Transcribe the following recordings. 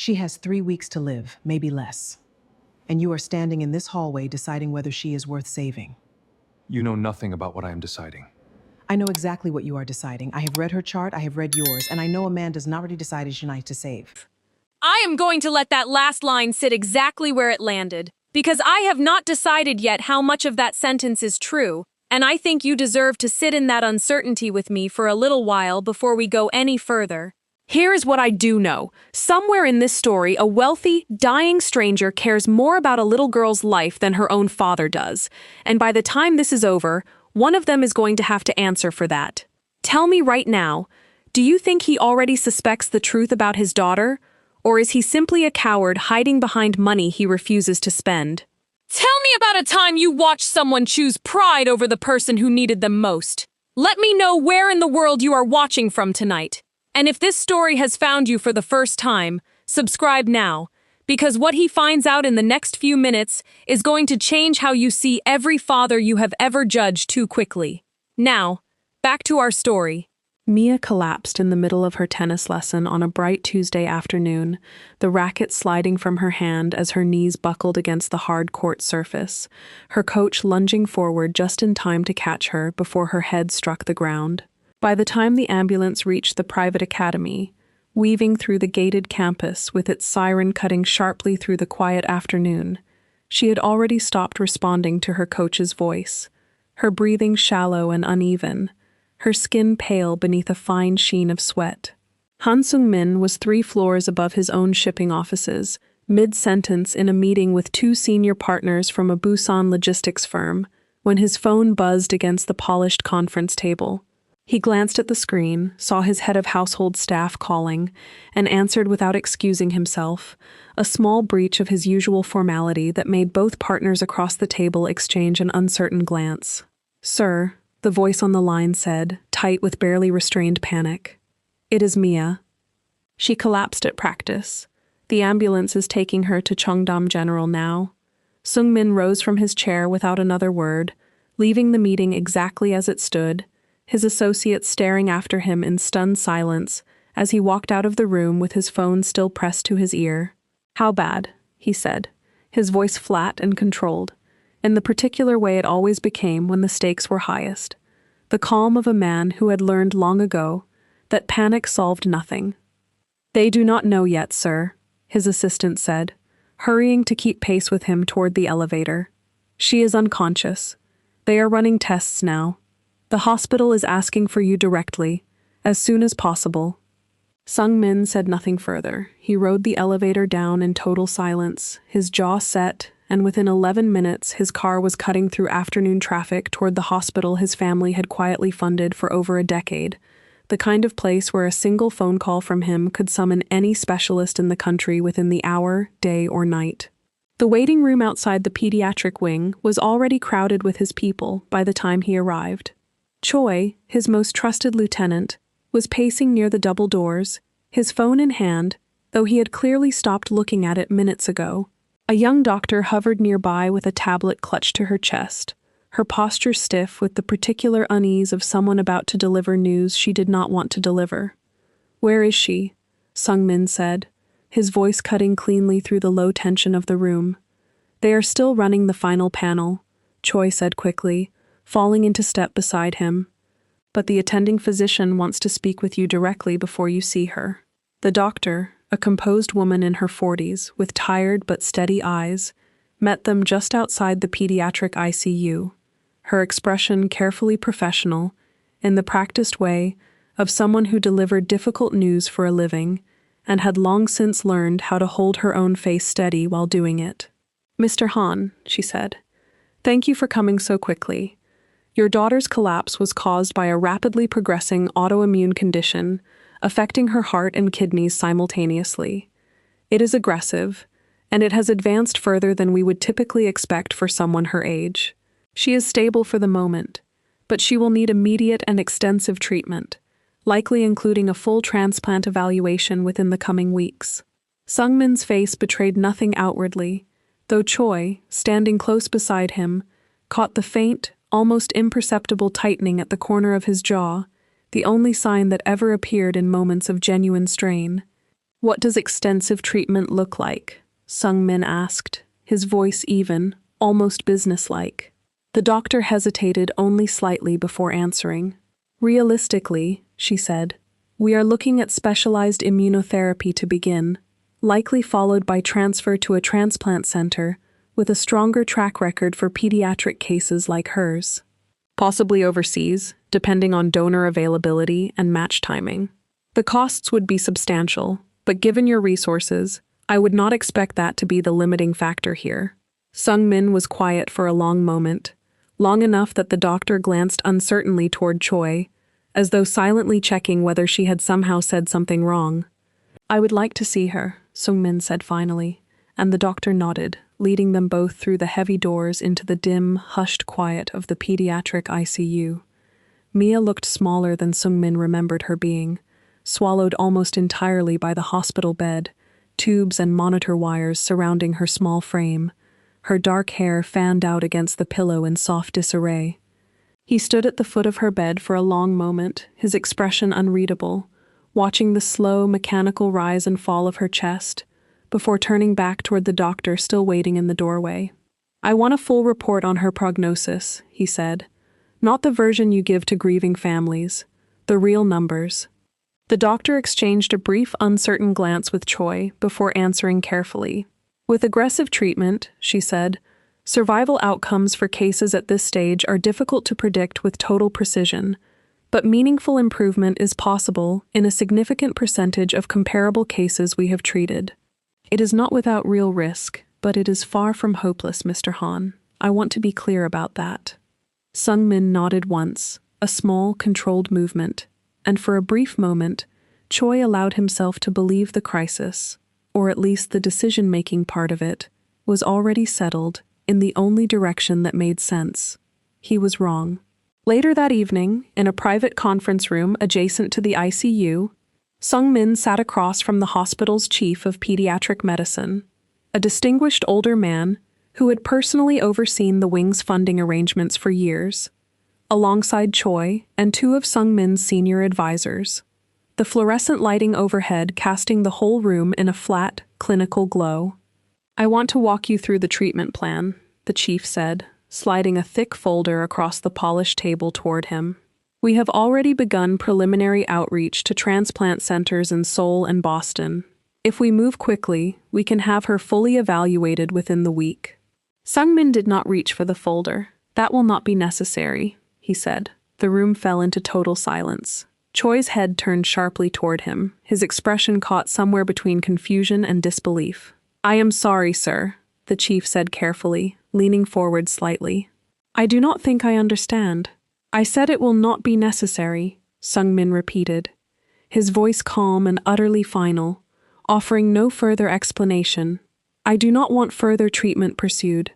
She has 3 weeks to live, maybe less. And you are standing in this hallway deciding whether she is worth saving. You know nothing about what I am deciding. I know exactly what you are deciding. I have read her chart, I have read yours, and I know a man does not already decide his night to save. I am going to let that last line sit exactly where it landed, because I have not decided yet how much of that sentence is true, and I think you deserve to sit in that uncertainty with me for a little while before we go any further. Here's what I do know. Somewhere in this story, a wealthy, dying stranger cares more about a little girl's life than her own father does, and by the time this is over, one of them is going to have to answer for that. Tell me right now, do you think he already suspects the truth about his daughter? Or is he simply a coward hiding behind money he refuses to spend? Tell me about a time you watched someone choose pride over the person who needed them most. Let me know where in the world you are watching from tonight. And if this story has found you for the first time, subscribe now, because what he finds out in the next few minutes is going to change how you see every father you have ever judged too quickly. Now, back to our story. Mia collapsed in the middle of her tennis lesson on a bright Tuesday afternoon, the racket sliding from her hand as her knees buckled against the hard court surface, her coach lunging forward just in time to catch her before her head struck the ground. By the time the ambulance reached the private academy, weaving through the gated campus with its siren cutting sharply through the quiet afternoon, she had already stopped responding to her coach's voice, her breathing shallow and uneven, her skin pale beneath a fine sheen of sweat. Han Sung-min was 3 floors above his own shipping offices, mid-sentence in a meeting with 2 senior partners from a Busan logistics firm, when his phone buzzed against the polished conference table. He glanced at the screen, saw his head of household staff calling, and answered without excusing himself, a small breach of his usual formality that made both partners across the table exchange an uncertain glance. "Sir," the voice on the line said, tight with barely restrained panic. "It is Mia." She collapsed at practice. "The ambulance is taking her to Cheongdam General now." Sung-min rose from his chair without another word, leaving the meeting exactly as it stood, his associates staring after him in stunned silence as he walked out of the room with his phone still pressed to his ear. "How bad?" he said, his voice flat and controlled, in the particular way it always became when the stakes were highest, the calm of a man who had learned long ago that panic solved nothing. "They do not know yet, sir," his assistant said, hurrying to keep pace with him toward the elevator. "She is unconscious. They are running tests now. The hospital is asking for you directly, as soon as possible." Sung-min said nothing further. He rode the elevator down in total silence, his jaw set, and within 11 minutes his car was cutting through afternoon traffic toward the hospital his family had quietly funded for over a decade, the kind of place where a single phone call from him could summon any specialist in the country within the hour, day, or night. The waiting room outside the pediatric wing was already crowded with his people by the time he arrived. Choi, his most trusted lieutenant, was pacing near the double doors, his phone in hand, though he had clearly stopped looking at it minutes ago. A young doctor hovered nearby with a tablet clutched to her chest, her posture stiff with the particular unease of someone about to deliver news she did not want to deliver. "Where is she?" Sung-min said, his voice cutting cleanly through the low tension of the room. "They are still running the final panel," Choi said quickly, falling into step beside him. "But the attending physician wants to speak with you directly before you see her." The doctor, a composed woman in her 40s, with tired but steady eyes, met them just outside the pediatric ICU, her expression carefully professional, in the practiced way of someone who delivered difficult news for a living and had long since learned how to hold her own face steady while doing it. "Mr. Han," she said, "thank you for coming so quickly. Your daughter's collapse was caused by a rapidly progressing autoimmune condition affecting her heart and kidneys simultaneously. It is aggressive, and it has advanced further than we would typically expect for someone her age. She is stable for the moment, but she will need immediate and extensive treatment, likely including a full transplant evaluation within the coming weeks." Sung-min's face betrayed nothing outwardly, though Choi, standing close beside him, caught the faint, almost imperceptible tightening at the corner of his jaw, the only sign that ever appeared in moments of genuine strain. What does extensive treatment look like? Sung-min asked, his voice even, almost businesslike. The doctor hesitated only slightly before answering. Realistically, she said, we are looking at specialized immunotherapy to begin, likely followed by transfer to a transplant center with a stronger track record for pediatric cases like hers. Possibly overseas, depending on donor availability and match timing. The costs would be substantial, but given your resources, I would not expect that to be the limiting factor here. Sung-min was quiet for a long moment, long enough that the doctor glanced uncertainly toward Choi, as though silently checking whether she had somehow said something wrong. I would like to see her, Sung-min said finally, and the doctor nodded, leading them both through the heavy doors into the dim, hushed quiet of the pediatric ICU. Mia looked smaller than Sung-min remembered her being, swallowed almost entirely by the hospital bed, tubes and monitor wires surrounding her small frame, her dark hair fanned out against the pillow in soft disarray. He stood at the foot of her bed for a long moment, his expression unreadable, watching the slow, mechanical rise and fall of her chest, before turning back toward the doctor still waiting in the doorway. I want a full report on her prognosis, he said. Not the version you give to grieving families, the real numbers. The doctor exchanged a brief, uncertain glance with Choi before answering carefully. With aggressive treatment, she said, survival outcomes for cases at this stage are difficult to predict with total precision, but meaningful improvement is possible in a significant percentage of comparable cases we have treated. It is not without real risk, but it is far from hopeless, Mr. Han. I want to be clear about that. Sung-min nodded once, a small, controlled movement, and for a brief moment, Choi allowed himself to believe the crisis, or at least the decision-making part of it, was already settled in the only direction that made sense. He was wrong. Later that evening, in a private conference room adjacent to the ICU, Sung-min sat across from the hospital's chief of pediatric medicine, a distinguished older man who had personally overseen the wing's funding arrangements for years, alongside Choi and two of Sung-min's senior advisors, the fluorescent lighting overhead casting the whole room in a flat, clinical glow. I want to walk you through the treatment plan, the chief said, sliding a thick folder across the polished table toward him. We have already begun preliminary outreach to transplant centers in Seoul and Boston. If we move quickly, we can have her fully evaluated within the week. Sung-min did not reach for the folder. That will not be necessary, he said. The room fell into total silence. Choi's head turned sharply toward him, his expression caught somewhere between confusion and disbelief. I am sorry, sir, the chief said carefully, leaning forward slightly. I do not think I understand. I said it will not be necessary, Sung-min repeated, his voice calm and utterly final, offering no further explanation. I do not want further treatment pursued.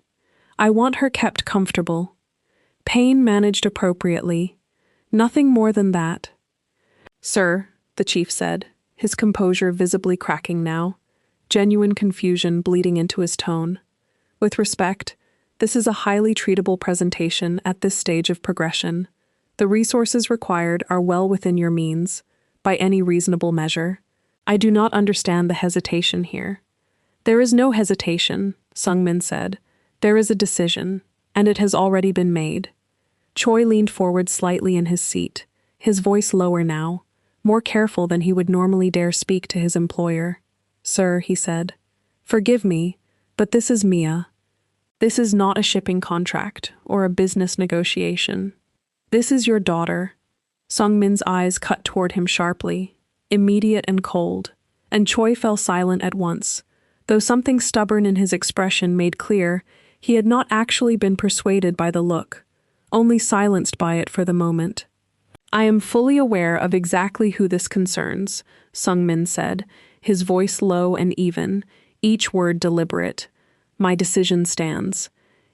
I want her kept comfortable. Pain managed appropriately. Nothing more than that. Sir, the chief said, his composure visibly cracking now, genuine confusion bleeding into his tone. With respect, this is a highly treatable presentation at this stage of progression. The resources required are well within your means, by any reasonable measure. I do not understand the hesitation here. There is no hesitation, Sung-min said. There is a decision, and it has already been made. Choi leaned forward slightly in his seat, his voice lower now, more careful than he would normally dare speak to his employer. Sir, he said, forgive me, but this is Mia. This is not a shipping contract or a business negotiation. This is your daughter. Sung-min's eyes cut toward him sharply, immediate and cold, and Choi fell silent at once, though something stubborn in his expression made clear he had not actually been persuaded by the look, only silenced by it for the moment. I am fully aware of exactly who this concerns, Sung-min said, his voice low and even, each word deliberate. My decision stands.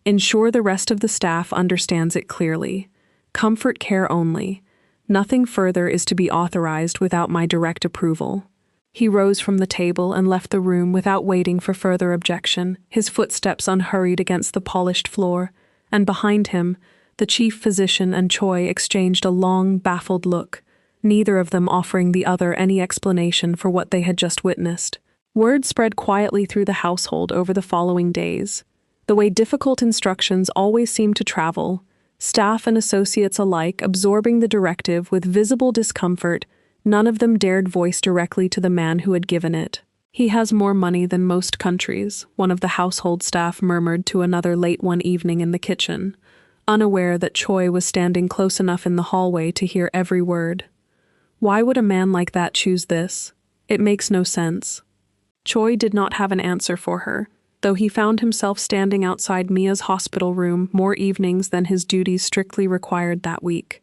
Ensure the rest of the staff understands it clearly. Comfort care only. Nothing further is to be authorized without my direct approval. He rose from the table and left the room without waiting for further objection, his footsteps unhurried against the polished floor, and behind him, the chief physician and Choi exchanged a long, baffled look, neither of them offering the other any explanation for what they had just witnessed. Word spread quietly through the household over the following days. The way difficult instructions always seemed to travel, staff and associates alike absorbing the directive with visible discomfort, none of them dared voice directly to the man who had given it. "He has more money than most countries," one of the household staff murmured to another late one evening in the kitchen, unaware that Choi was standing close enough in the hallway to hear every word. "Why would a man like that choose this? It makes no sense." Choi did not have an answer for her, though he found himself standing outside Mia's hospital room more evenings than his duties strictly required that week,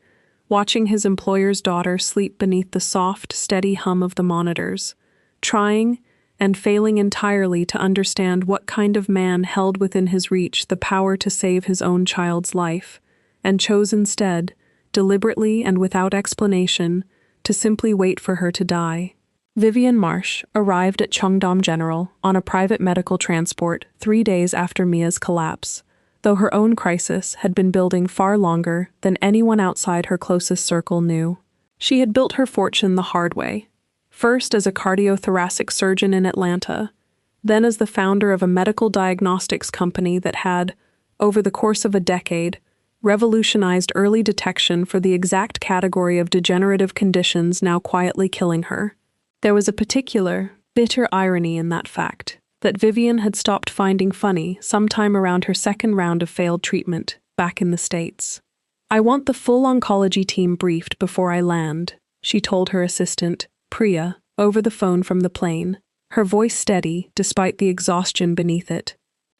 watching his employer's daughter sleep beneath the soft, steady hum of the monitors, trying and failing entirely to understand what kind of man held within his reach the power to save his own child's life, and chose instead, deliberately and without explanation, to simply wait for her to die. Vivian Marsh arrived at Cheongdam General on a private medical transport 3 days after Mia's collapse, though her own crisis had been building far longer than anyone outside her closest circle knew. She had built her fortune the hard way, first as a cardiothoracic surgeon in Atlanta, then as the founder of a medical diagnostics company that had, over the course of a decade, revolutionized early detection for the exact category of degenerative conditions now quietly killing her. There was a particular, bitter irony in that fact, that Vivian had stopped finding funny sometime around her second round of failed treatment back in the States. "I want the full oncology team briefed before I land," she told her assistant, Priya, over the phone from the plane, her voice steady despite the exhaustion beneath it.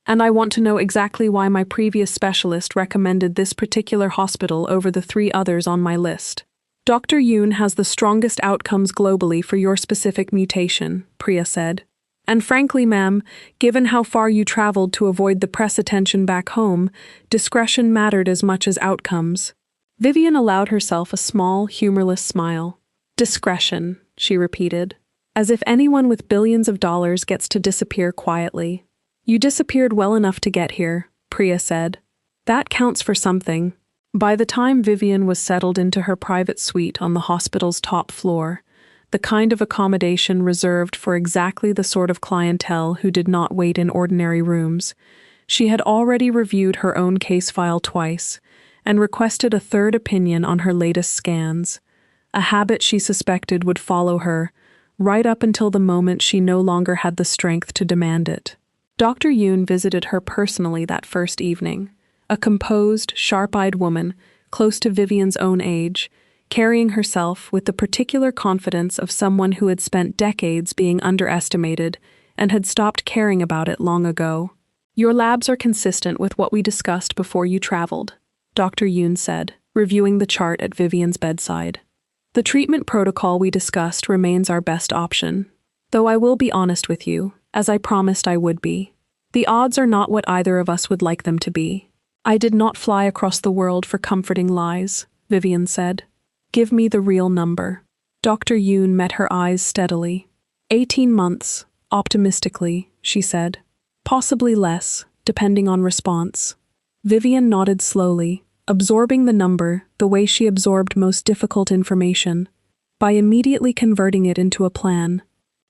"And I want to know exactly why my previous specialist recommended this particular hospital over the 3 others on my list. Dr. Yoon has the strongest outcomes globally for your specific mutation," Priya said. "And frankly, ma'am, given how far you traveled to avoid the press attention back home, discretion mattered as much as outcomes." Vivian allowed herself a small, humorless smile. "Discretion," she repeated, as if anyone with billions of dollars gets to disappear quietly. "You disappeared well enough to get here," Priya said. "That counts for something." By the time Vivian was settled into her private suite on the hospital's top floor, the kind of accommodation reserved for exactly the sort of clientele who did not wait in ordinary rooms, she had already reviewed her own case file twice and requested a third opinion on her latest scans, a habit she suspected would follow her right up until the moment she no longer had the strength to demand it. Dr. Yoon visited her personally that first evening, a composed, sharp-eyed woman, close to Vivian's own age, carrying herself with the particular confidence of someone who had spent decades being underestimated and had stopped caring about it long ago. "Your labs are consistent with what we discussed before you traveled," Dr. Yoon said, reviewing the chart at Vivian's bedside. "The treatment protocol we discussed remains our best option, though I will be honest with you, as I promised I would be. The odds are not what either of us would like them to be. I did not fly across the world for comforting lies," Vivian said. "Give me the real number." Dr. Yoon met her eyes steadily. 18 months, optimistically, she said. "Possibly less, depending on response." Vivian nodded slowly, absorbing the number the way she absorbed most difficult information, by immediately converting it into a plan.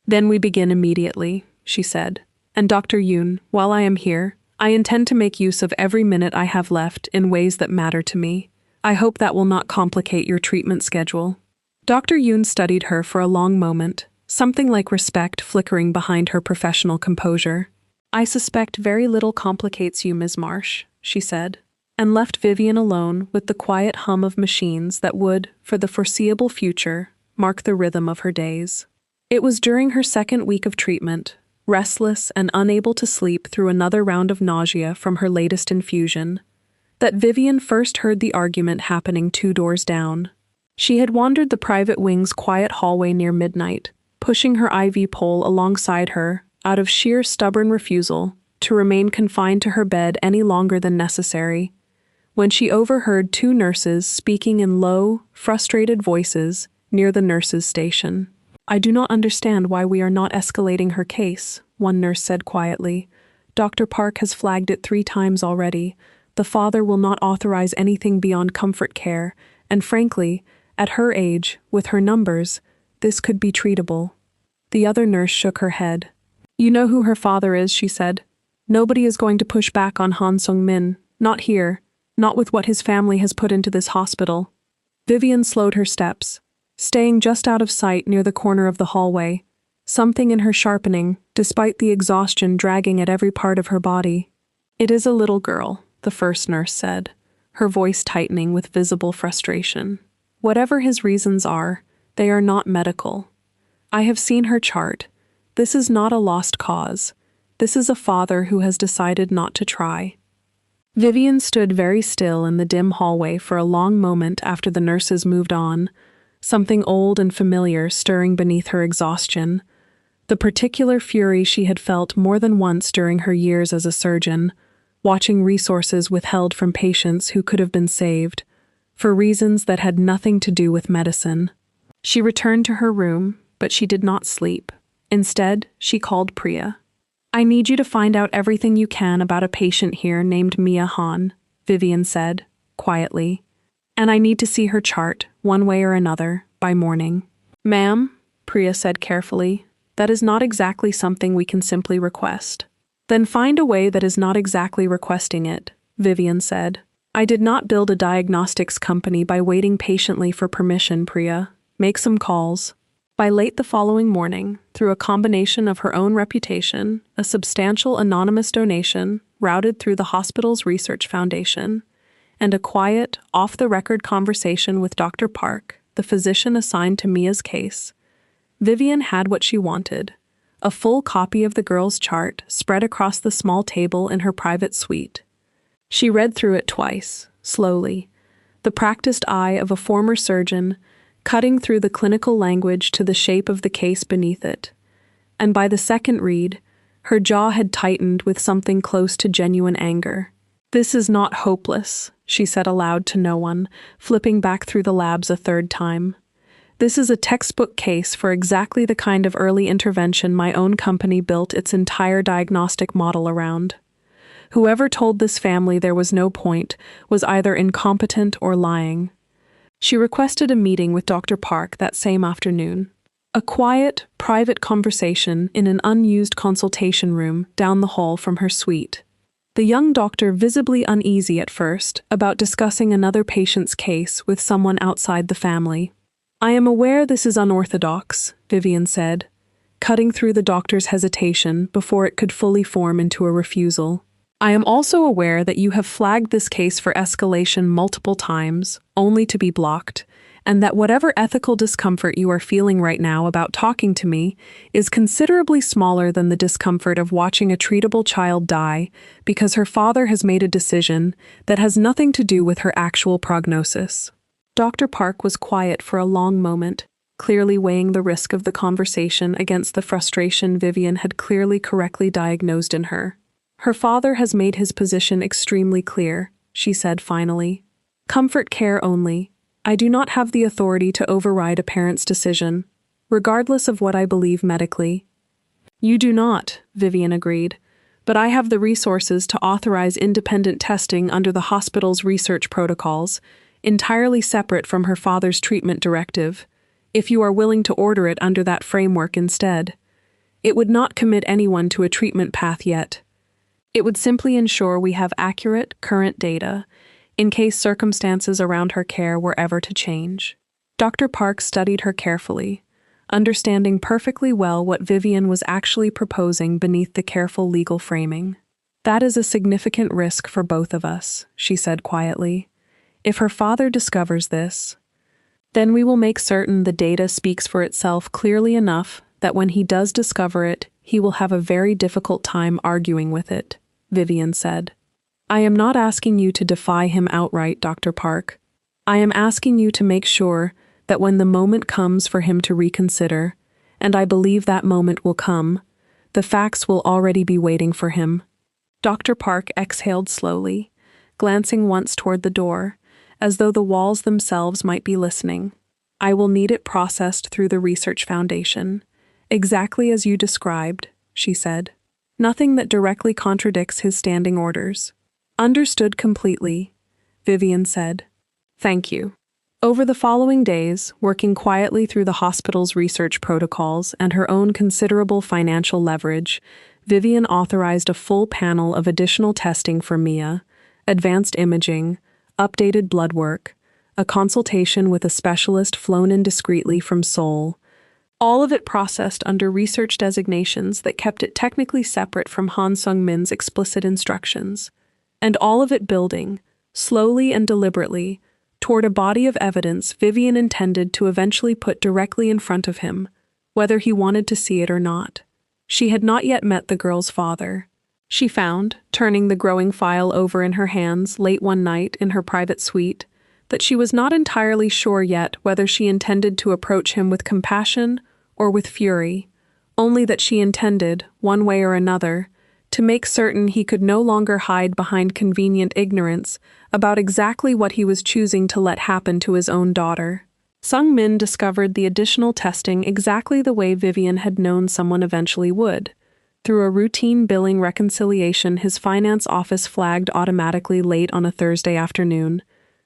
"Then we begin immediately," she said. "And Dr. Yoon, while I am here, I intend to make use of every minute I have left in ways that matter to me. I hope that will not complicate your treatment schedule." Dr. Yoon studied her for a long moment, something like respect flickering behind her professional composure. "I suspect very little complicates you, Ms. Marsh," she said, and left Vivian alone with the quiet hum of machines that would, for the foreseeable future, mark the rhythm of her days. It was during her second week of treatment, restless and unable to sleep through another round of nausea from her latest infusion, that Vivian first heard the argument happening 2 doors down. She had wandered the private wing's quiet hallway near midnight, pushing her IV pole alongside her out of sheer stubborn refusal to remain confined to her bed any longer than necessary, when she overheard 2 nurses speaking in low, frustrated voices near the nurses' station. "I do not understand why we are not escalating her case," one nurse said quietly. "Dr. Park has flagged it 3 times already. The father will not authorize anything beyond comfort care, and frankly, At her age, with her numbers, this could be treatable. The other nurse shook her head. You know who her father is, she said. Nobody is going to push back on Han Sung-min, not here, not with what his family has put into this hospital. Vivian slowed her steps, staying just out of sight near the corner of the hallway, something in her sharpening, despite the exhaustion dragging at every part of her body. It is a little girl, the first nurse said, her voice tightening with visible frustration. Whatever his reasons are, they are not medical. I have seen her chart. This is not a lost cause. This is a father who has decided not to try. Vivian stood very still in the dim hallway for a long moment after the nurses moved on, something old and familiar stirring beneath her exhaustion. The particular fury she had felt more than once during her years as a surgeon, watching resources withheld from patients who could have been saved, for reasons that had nothing to do with medicine. She returned to her room, but she did not sleep. Instead, she called Priya. I need you to find out everything you can about a patient here named Mia Han, Vivian said, quietly. And I need to see her chart, one way or another, by morning. Ma'am, Priya said carefully, that is not exactly something we can simply request. Then find a way that is not exactly requesting it, Vivian said. I did not build a diagnostics company by waiting patiently for permission, Priya. Make some calls. By late the following morning, through a combination of her own reputation, a substantial anonymous donation routed through the hospital's research foundation, and a quiet, off-the-record conversation with Dr. Park, the physician assigned to Mia's case, Vivian had what she wanted, a full copy of the girl's chart spread across the small table in her private suite. She read through it twice, slowly, the practiced eye of a former surgeon cutting through the clinical language to the shape of the case beneath it. And by the second read, her jaw had tightened with something close to genuine anger. This is not hopeless, she said aloud to no one, flipping back through the labs a third time. This is a textbook case for exactly the kind of early intervention my own company built its entire diagnostic model around. Whoever told this family there was no point was either incompetent or lying. She requested a meeting with Dr. Park that same afternoon. A quiet, private conversation in an unused consultation room down the hall from her suite. The young doctor visibly uneasy at first about discussing another patient's case with someone outside the family. I am aware this is unorthodox, Vivian said, cutting through the doctor's hesitation before it could fully form into a refusal. I am also aware that you have flagged this case for escalation multiple times, only to be blocked, and that whatever ethical discomfort you are feeling right now about talking to me is considerably smaller than the discomfort of watching a treatable child die because her father has made a decision that has nothing to do with her actual prognosis. Dr. Park was quiet for a long moment, clearly weighing the risk of the conversation against the frustration Vivian had clearly correctly diagnosed in her. Her father has made his position extremely clear, she said finally. Comfort care only. I do not have the authority to override a parent's decision, regardless of what I believe medically. You do not, Vivian agreed, but I have the resources to authorize independent testing under the hospital's research protocols, entirely separate from her father's treatment directive, if you are willing to order it under that framework instead. It would not commit anyone to a treatment path yet. It would simply ensure we have accurate, current data, in case circumstances around her care were ever to change. Dr. Park studied her carefully, understanding perfectly well what Vivian was actually proposing beneath the careful legal framing. That is a significant risk for both of us, she said quietly. If her father discovers this, then we will make certain the data speaks for itself clearly enough that when he does discover it, he will have a very difficult time arguing with it, Vivian said. I am not asking you to defy him outright, Dr. Park. I am asking you to make sure that when the moment comes for him to reconsider, and I believe that moment will come, the facts will already be waiting for him. Dr. Park exhaled slowly, glancing once toward the door, as though the walls themselves might be listening. I will need it processed through the research foundation. Exactly as you described, she said. Nothing that directly contradicts his standing orders. Understood completely, Vivian said. Thank you. Over the following days, working quietly through the hospital's research protocols and her own considerable financial leverage, Vivian authorized a full panel of additional testing for Mia, advanced imaging, updated blood work, a consultation with a specialist flown in discreetly from Seoul, all of it processed under research designations that kept it technically separate from Han Sung-min's explicit instructions, and all of it building, slowly and deliberately, toward a body of evidence Vivian intended to eventually put directly in front of him, whether he wanted to see it or not. She had not yet met the girl's father. She found, turning the growing file over in her hands late one night in her private suite, that she was not entirely sure yet whether she intended to approach him with compassion or with fury, only that she intended, one way or another, to make certain he could no longer hide behind convenient ignorance about exactly what he was choosing to let happen to his own daughter. Sung-min discovered the additional testing exactly the way Vivian had known someone eventually would. Through a routine billing reconciliation his finance office flagged automatically late on a Thursday afternoon,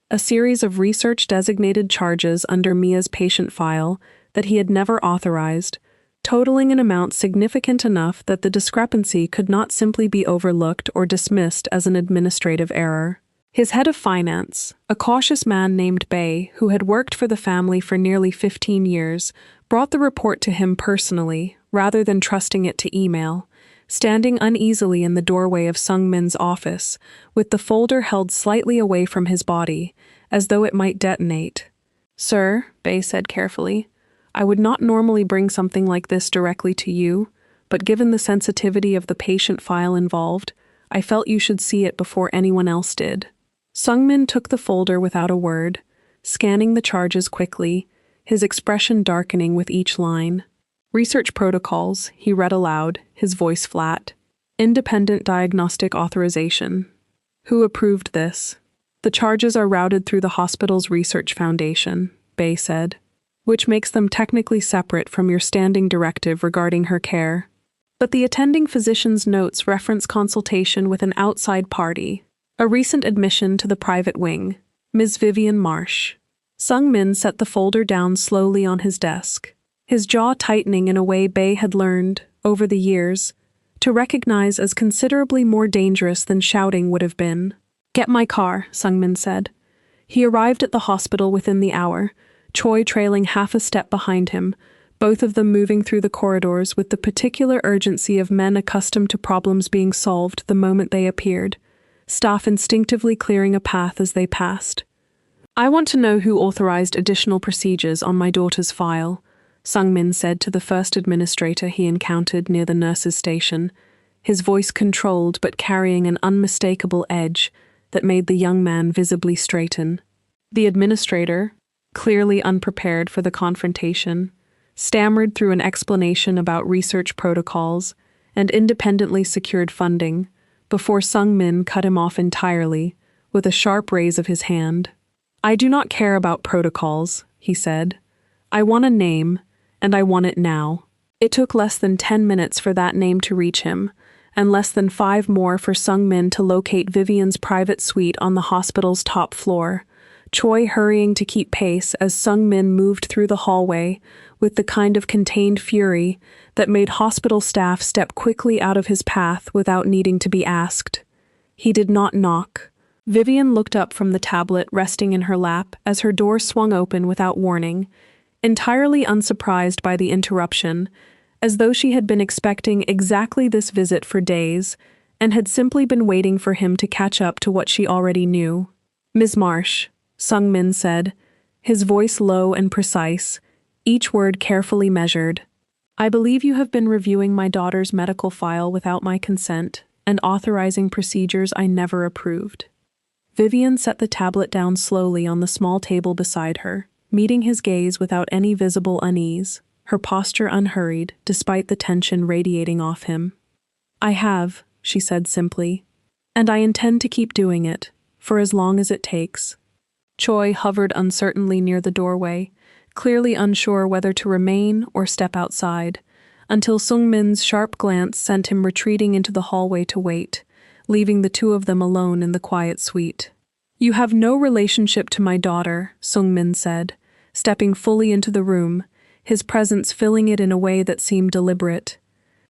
a series of research-designated charges under Mia's patient file that he had never authorized, totaling an amount significant enough that the discrepancy could not simply be overlooked or dismissed as an administrative error. His head of finance, a cautious man named Bae, who had worked for the family for nearly 15 years, brought the report to him personally, rather than trusting it to email, standing uneasily in the doorway of Sung-min's office, with the folder held slightly away from his body, as though it might detonate. "Sir," Bae said carefully, "I would not normally bring something like this directly to you, but given the sensitivity of the patient file involved, I felt you should see it before anyone else did." Sung-min took the folder without a word, scanning the charges quickly, his expression darkening with each line. "Research protocols," he read aloud, his voice flat. "Independent diagnostic authorization. Who approved this?" "The charges are routed through the hospital's research foundation," Bae said, "which makes them technically separate from your standing directive regarding her care. But the attending physician's notes reference consultation with an outside party, a recent admission to the private wing, Ms. Vivian Marsh." Sung-min set the folder down slowly on his desk, his jaw tightening in a way Bae had learned, over the years, to recognize as considerably more dangerous than shouting would have been. "Get my car," Sung-min said. He arrived at the hospital within the hour, Choi trailing half a step behind him, both of them moving through the corridors with the particular urgency of men accustomed to problems being solved the moment they appeared, staff instinctively clearing a path as they passed. "I want to know who authorized additional procedures on my daughter's file," Sung-min said to the first administrator he encountered near the nurse's station, his voice controlled but carrying an unmistakable edge that made the young man visibly straighten. The administrator, clearly unprepared for the confrontation, stammered through an explanation about research protocols and independently secured funding, before Sung-min cut him off entirely, with a sharp raise of his hand. "I do not care about protocols," he said. "I want a name, and I want it now." It took less than 10 minutes for that name to reach him, and less than 5 more for Sung-min to locate Vivian's private suite on the hospital's top floor, Choi hurrying to keep pace as Sung-min moved through the hallway with the kind of contained fury that made hospital staff step quickly out of his path without needing to be asked. He did not knock. Vivian looked up from the tablet resting in her lap as her door swung open without warning, entirely unsurprised by the interruption, as though she had been expecting exactly this visit for days and had simply been waiting for him to catch up to what she already knew. "Ms. Marsh," Sung-min said, his voice low and precise, each word carefully measured. "I believe you have been reviewing my daughter's medical file without my consent and authorizing procedures I never approved." Vivian set the tablet down slowly on the small table beside her, meeting his gaze without any visible unease, her posture unhurried despite the tension radiating off him. "I have," she said simply, "and I intend to keep doing it, for as long as it takes." Choi hovered uncertainly near the doorway, clearly unsure whether to remain or step outside, until Sung-min's sharp glance sent him retreating into the hallway to wait, leaving the two of them alone in the quiet suite. You have no relationship to my daughter, Sung-min said, stepping fully into the room, his presence filling it in a way that seemed deliberate.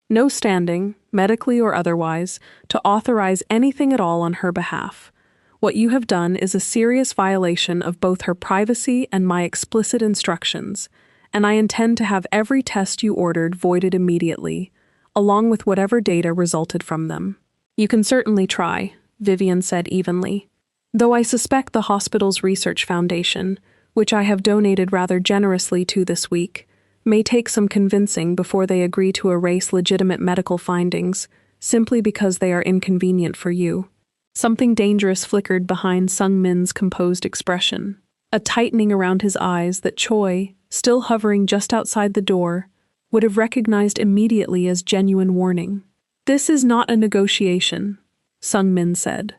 No standing, medically or otherwise, to authorize anything at all on her behalf. What you have done is a serious violation of both her privacy and my explicit instructions, and I intend to have every test you ordered voided immediately, along with whatever data resulted from them. You can certainly try, Vivian said evenly. Though I suspect the hospital's research foundation, which I have donated rather generously to this week, may take some convincing before they agree to erase legitimate medical findings, simply because they are inconvenient for you. Something dangerous flickered behind Sung-min's composed expression, a tightening around his eyes that Choi, still hovering just outside the door, would have recognized immediately as genuine warning. This is not a negotiation, Sung-min said.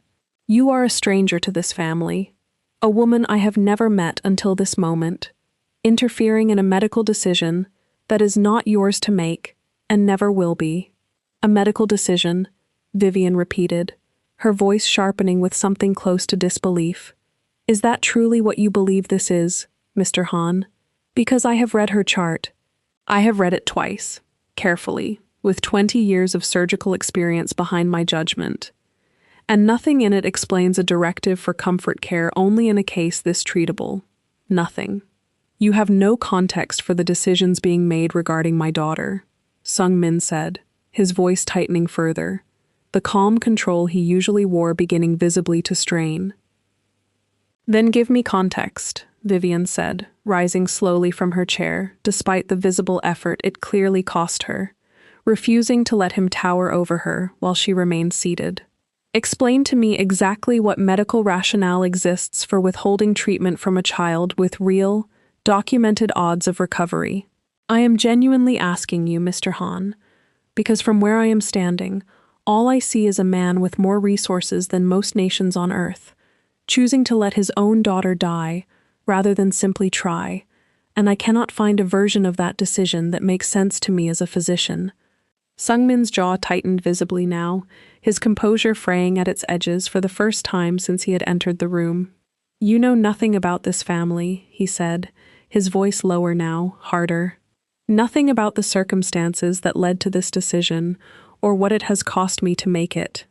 You are a stranger to this family, a woman I have never met until this moment, interfering in a medical decision that is not yours to make and never will be. A medical decision, Vivian repeated, her voice sharpening with something close to disbelief. Is that truly what you believe this is, Mr. Han? Because I have read her chart. I have read it twice, carefully, with 20 years of surgical experience behind my judgment. And nothing in it explains a directive for comfort care only in a case this treatable. Nothing. You have no context for the decisions being made regarding my daughter, Sung-min said, his voice tightening further, the calm control he usually wore beginning visibly to strain. Then give me context, Vivian said, rising slowly from her chair, despite the visible effort it clearly cost her, refusing to let him tower over her while she remained seated. Explain to me exactly what medical rationale exists for withholding treatment from a child with real, documented odds of recovery. I am genuinely asking you, Mr. Han, because from where I am standing, all I see is a man with more resources than most nations on Earth, choosing to let his own daughter die rather than simply try, and I cannot find a version of that decision that makes sense to me as a physician. Sung-min's jaw tightened visibly now, his composure fraying at its edges for the first time since he had entered the room. You know nothing about this family, he said, his voice lower now, harder. Nothing about the circumstances that led to this decision, or what it has cost me to make it.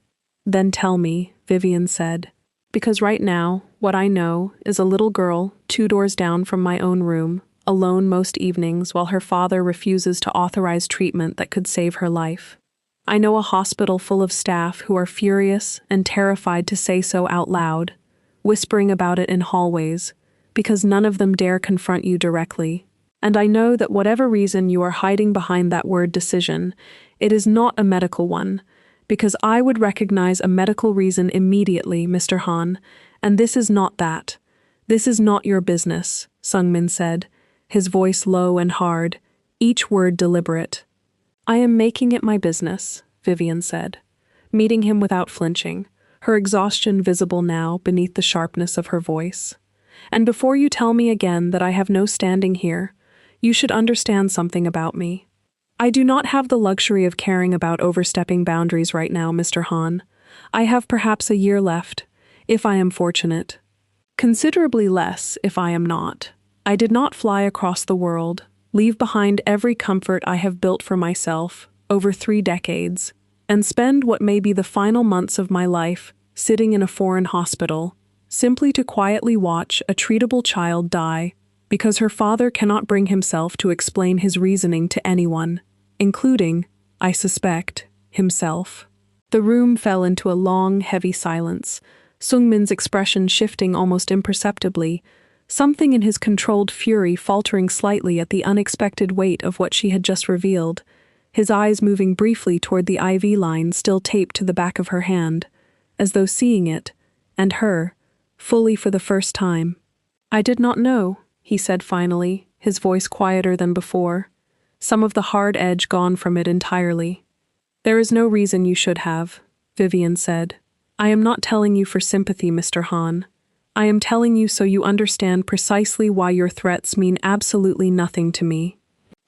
Then tell me, Vivian said, because right now, what I know is a little girl 2 doors down from my own room, alone most evenings while her father refuses to authorize treatment that could save her life. I know a hospital full of staff who are furious and terrified to say so out loud, whispering about it in hallways, because none of them dare confront you directly. And I know that whatever reason you are hiding behind that word decision, it is not a medical one, because I would recognize a medical reason immediately, Mr. Han, and this is not that. This is not your business, Sung-min said, his voice low and hard, each word deliberate. I am making it my business, Vivian said, meeting him without flinching, her exhaustion visible now beneath the sharpness of her voice. And before you tell me again that I have no standing here, you should understand something about me. I do not have the luxury of caring about overstepping boundaries right now, Mr. Han. I have perhaps a year left, if I am fortunate. Considerably less if I am not. I did not fly across the world, leave behind every comfort I have built for myself over 3 decades, and spend what may be the final months of my life sitting in a foreign hospital, simply to quietly watch a treatable child die because her father cannot bring himself to explain his reasoning to anyone, including, I suspect, himself. The room fell into a long, heavy silence, Sung-min's expression shifting almost imperceptibly, something in his controlled fury faltering slightly at the unexpected weight of what she had just revealed, his eyes moving briefly toward the IV line still taped to the back of her hand, as though seeing it, and her, fully for the first time. I did not know, he said finally, his voice quieter than before, some of the hard edge gone from it entirely. There is no reason you should have, Vivian said. I am not telling you for sympathy, Mr. Han. I am telling you so you understand precisely why your threats mean absolutely nothing to me.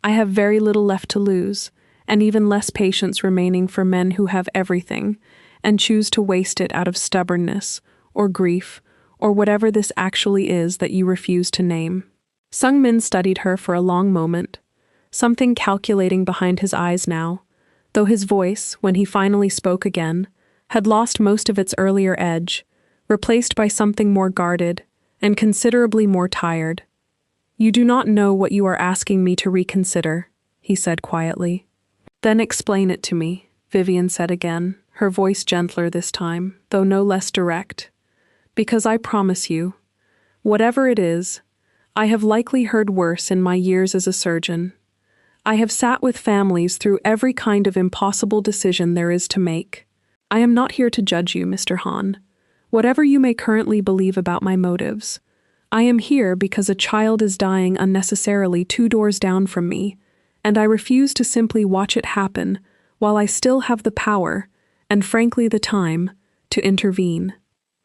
I have very little left to lose, and even less patience remaining for men who have everything, and choose to waste it out of stubbornness, or grief, or whatever this actually is that you refuse to name. Sung-min studied her for a long moment, something calculating behind his eyes now, though his voice, when he finally spoke again, had lost most of its earlier edge, replaced by something more guarded and considerably more tired. "You do not know what you are asking me to reconsider," he said quietly. "Then explain it to me," Vivian said again, her voice gentler this time, though no less direct. "Because I promise you, whatever it is, I have likely heard worse in my years as a surgeon. I have sat with families through every kind of impossible decision there is to make. I am not here to judge you, Mr. Han. Whatever you may currently believe about my motives, I am here because a child is dying unnecessarily 2 doors down from me, and I refuse to simply watch it happen while I still have the power, and frankly the time, to intervene."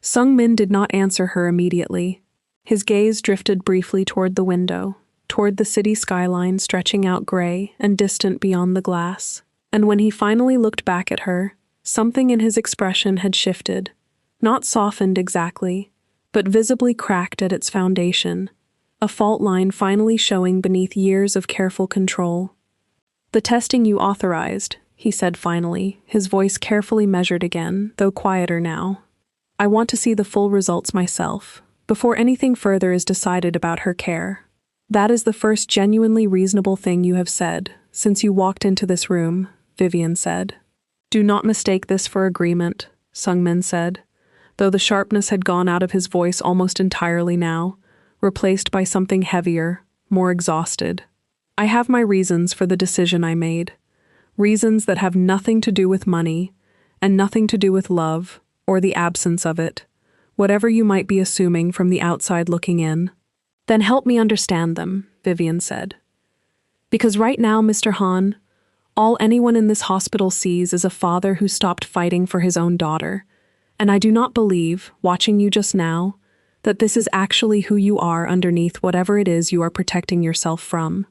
Sung-min did not answer her immediately. His gaze drifted briefly toward the window, toward the city skyline stretching out gray and distant beyond the glass. And when he finally looked back at her, something in his expression had shifted. Not softened exactly, but visibly cracked at its foundation, a fault line finally showing beneath years of careful control. "The testing you authorized," he said finally, his voice carefully measured again, though quieter now. "I want to see the full results myself, before anything further is decided about her care. That is the first genuinely reasonable thing you have said since you walked into this room," Vivian said. "Do not mistake this for agreement," Sung-min said, though the sharpness had gone out of his voice almost entirely now, replaced by something heavier, more exhausted. "I have my reasons for the decision I made. Reasons that have nothing to do with money, and nothing to do with love, or the absence of it, whatever you might be assuming from the outside looking in." "Then help me understand them," Vivian said. "Because right now, Mr. Han, all anyone in this hospital sees is a father who stopped fighting for his own daughter, and I do not believe, watching you just now, that this is actually who you are underneath whatever it is you are protecting yourself from."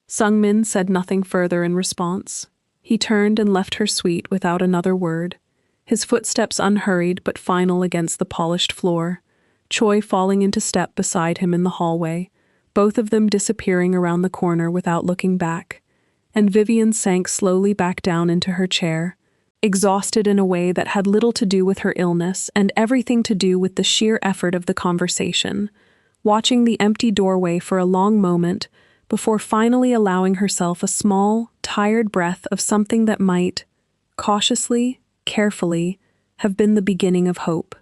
Sung-min said nothing further in response. He turned and left her suite without another word, his footsteps unhurried but final against the polished floor, Choi falling into step beside him in the hallway, both of them disappearing around the corner without looking back, and Vivian sank slowly back down into her chair, exhausted in a way that had little to do with her illness and everything to do with the sheer effort of the conversation, watching the empty doorway for a long moment before finally allowing herself a small, tired breath of something that might, cautiously, carefully, have been the beginning of hope.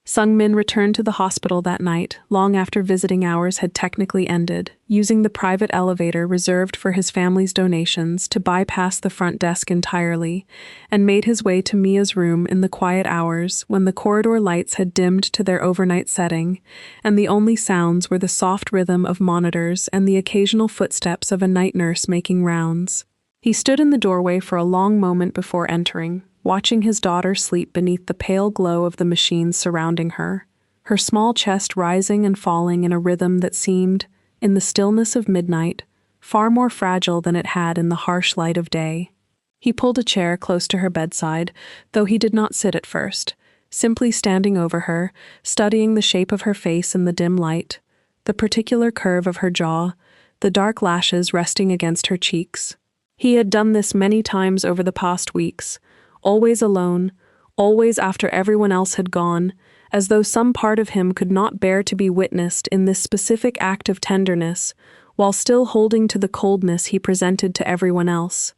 Sung-min returned to the hospital that night, long after visiting hours had technically ended, using the private elevator reserved for his family's donations to bypass the front desk entirely, and made his way to Mia's room in the quiet hours when the corridor lights had dimmed to their overnight setting, and the only sounds were the soft rhythm of monitors and the occasional footsteps of a night nurse making rounds. He stood in the doorway for a long moment before entering, watching his daughter sleep beneath the pale glow of the machines surrounding her, her small chest rising and falling in a rhythm that seemed, in the stillness of midnight, far more fragile than it had in the harsh light of day. He pulled a chair close to her bedside, though he did not sit at first, simply standing over her, studying the shape of her face in the dim light, the particular curve of her jaw, the dark lashes resting against her cheeks. He had done this many times over the past weeks, always alone, always after everyone else had gone, as though some part of him could not bear to be witnessed in this specific act of tenderness, while still holding to the coldness he presented to everyone else.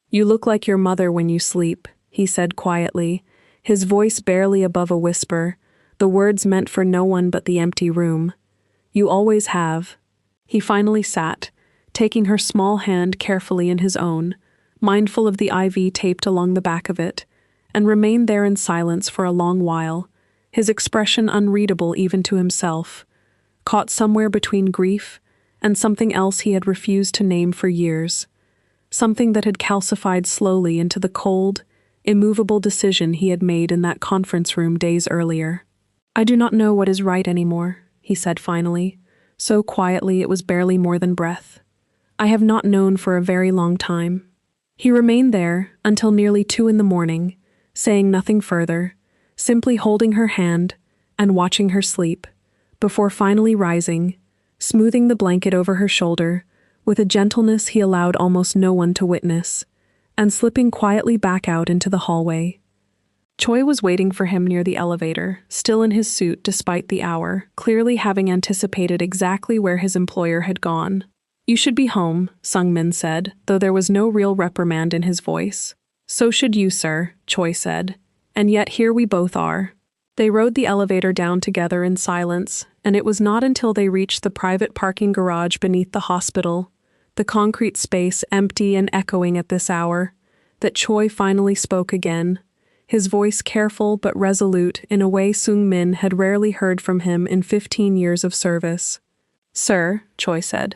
"You look like your mother when you sleep," he said quietly, his voice barely above a whisper, the words meant for no one but the empty room. "You always have." He finally sat, taking her small hand carefully in his own, mindful of the IV taped along the back of it, and remained there in silence for a long while, his expression unreadable even to himself, caught somewhere between grief and something else he had refused to name for years, something that had calcified slowly into the cold, immovable decision he had made in that conference room days earlier. "I do not know what is right anymore," he said finally, so quietly it was barely more than breath. "I have not known for a very long time." He remained there until nearly 2 a.m, saying nothing further, simply holding her hand and watching her sleep, before finally rising, smoothing the blanket over her shoulder, with a gentleness he allowed almost no one to witness, and slipping quietly back out into the hallway. Choi was waiting for him near the elevator, still in his suit despite the hour, clearly having anticipated exactly where his employer had gone. "You should be home," Sung-min said, though there was no real reprimand in his voice. "So should you, sir," Choi said. "And yet here we both are." They rode the elevator down together in silence, and it was not until they reached the private parking garage beneath the hospital, the concrete space empty and echoing at this hour, that Choi finally spoke again, his voice careful but resolute in a way Sung-min had rarely heard from him in 15 years of service. "Sir," Choi said,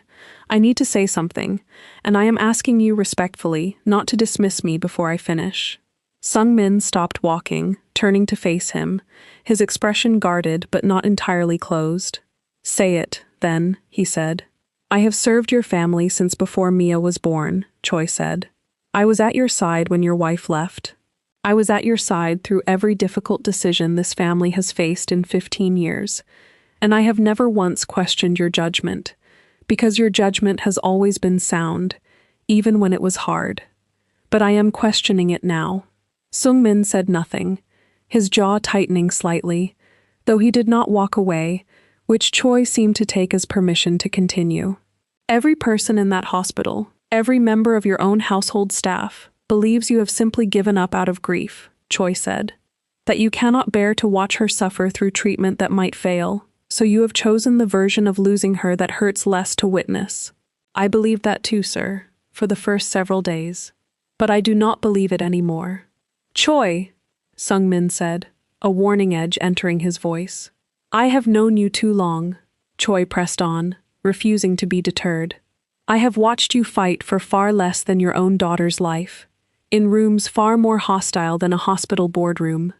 "I need to say something, and I am asking you respectfully not to dismiss me before I finish." Sung-min stopped walking, turning to face him, his expression guarded but not entirely closed. "Say it, then," he said. "I have served your family since before Mia was born," Choi said. "I was at your side when your wife left. I was at your side through every difficult decision this family has faced in 15 years, and I have never once questioned your judgment, because your judgment has always been sound, even when it was hard. But I am questioning it now." Sung-min said nothing, his jaw tightening slightly, though he did not walk away, which Choi seemed to take as permission to continue. "Every person in that hospital, every member of your own household staff, believes you have simply given up out of grief," Choi said. "That you cannot bear to watch her suffer through treatment that might fail, so you have chosen the version of losing her that hurts less to witness. I believed that too, sir, for the first several days. But I do not believe it anymore." "Choi," Sung-min said, a warning edge entering his voice. "I have known you too long," Choi pressed on, refusing to be deterred. "I have watched you fight for far less than your own daughter's life, in rooms far more hostile than a hospital boardroom.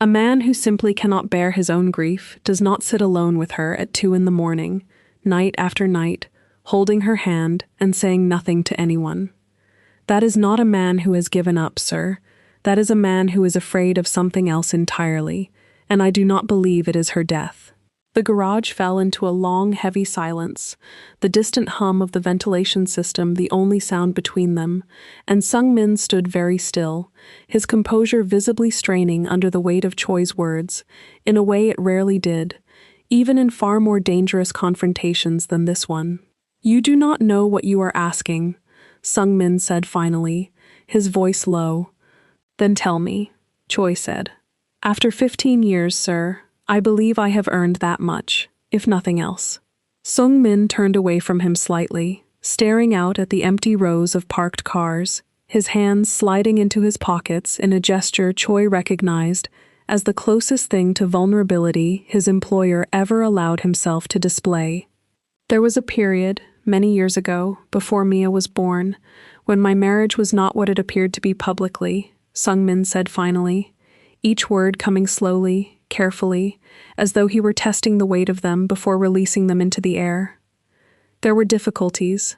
A man who simply cannot bear his own grief does not sit alone with her at 2 a.m, night after night, holding her hand and saying nothing to anyone. That is not a man who has given up, sir. That is a man who is afraid of something else entirely, and I do not believe it is her death." The garage fell into a long, heavy silence, the distant hum of the ventilation system the only sound between them, and Sung-min stood very still, his composure visibly straining under the weight of Choi's words, in a way it rarely did, even in far more dangerous confrontations than this one. "You do not know what you are asking," Sung-min said finally, his voice low. "Then tell me," Choi said. "After 15 years, sir, I believe I have earned that much, if nothing else." Sung-min turned away from him slightly, staring out at the empty rows of parked cars, his hands sliding into his pockets in a gesture Choi recognized as the closest thing to vulnerability his employer ever allowed himself to display. "There was a period, many years ago, before Mia was born, when my marriage was not what it appeared to be publicly," Sung-min said finally, each word coming slowly, carefully, as though he were testing the weight of them before releasing them into the air. "There were difficulties.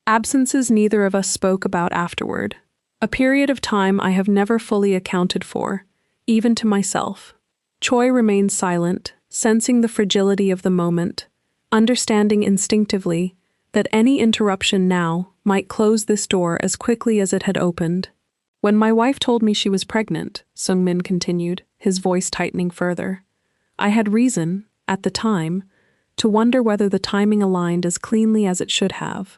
Absences neither of us spoke about afterward. A period of time I have never fully accounted for, even to myself." Choi remained silent, sensing the fragility of the moment, understanding instinctively that any interruption now might close this door as quickly as it had opened. "When my wife told me she was pregnant," Sung-min continued, his voice tightening further, "I had reason, at the time, to wonder whether the timing aligned as cleanly as it should have.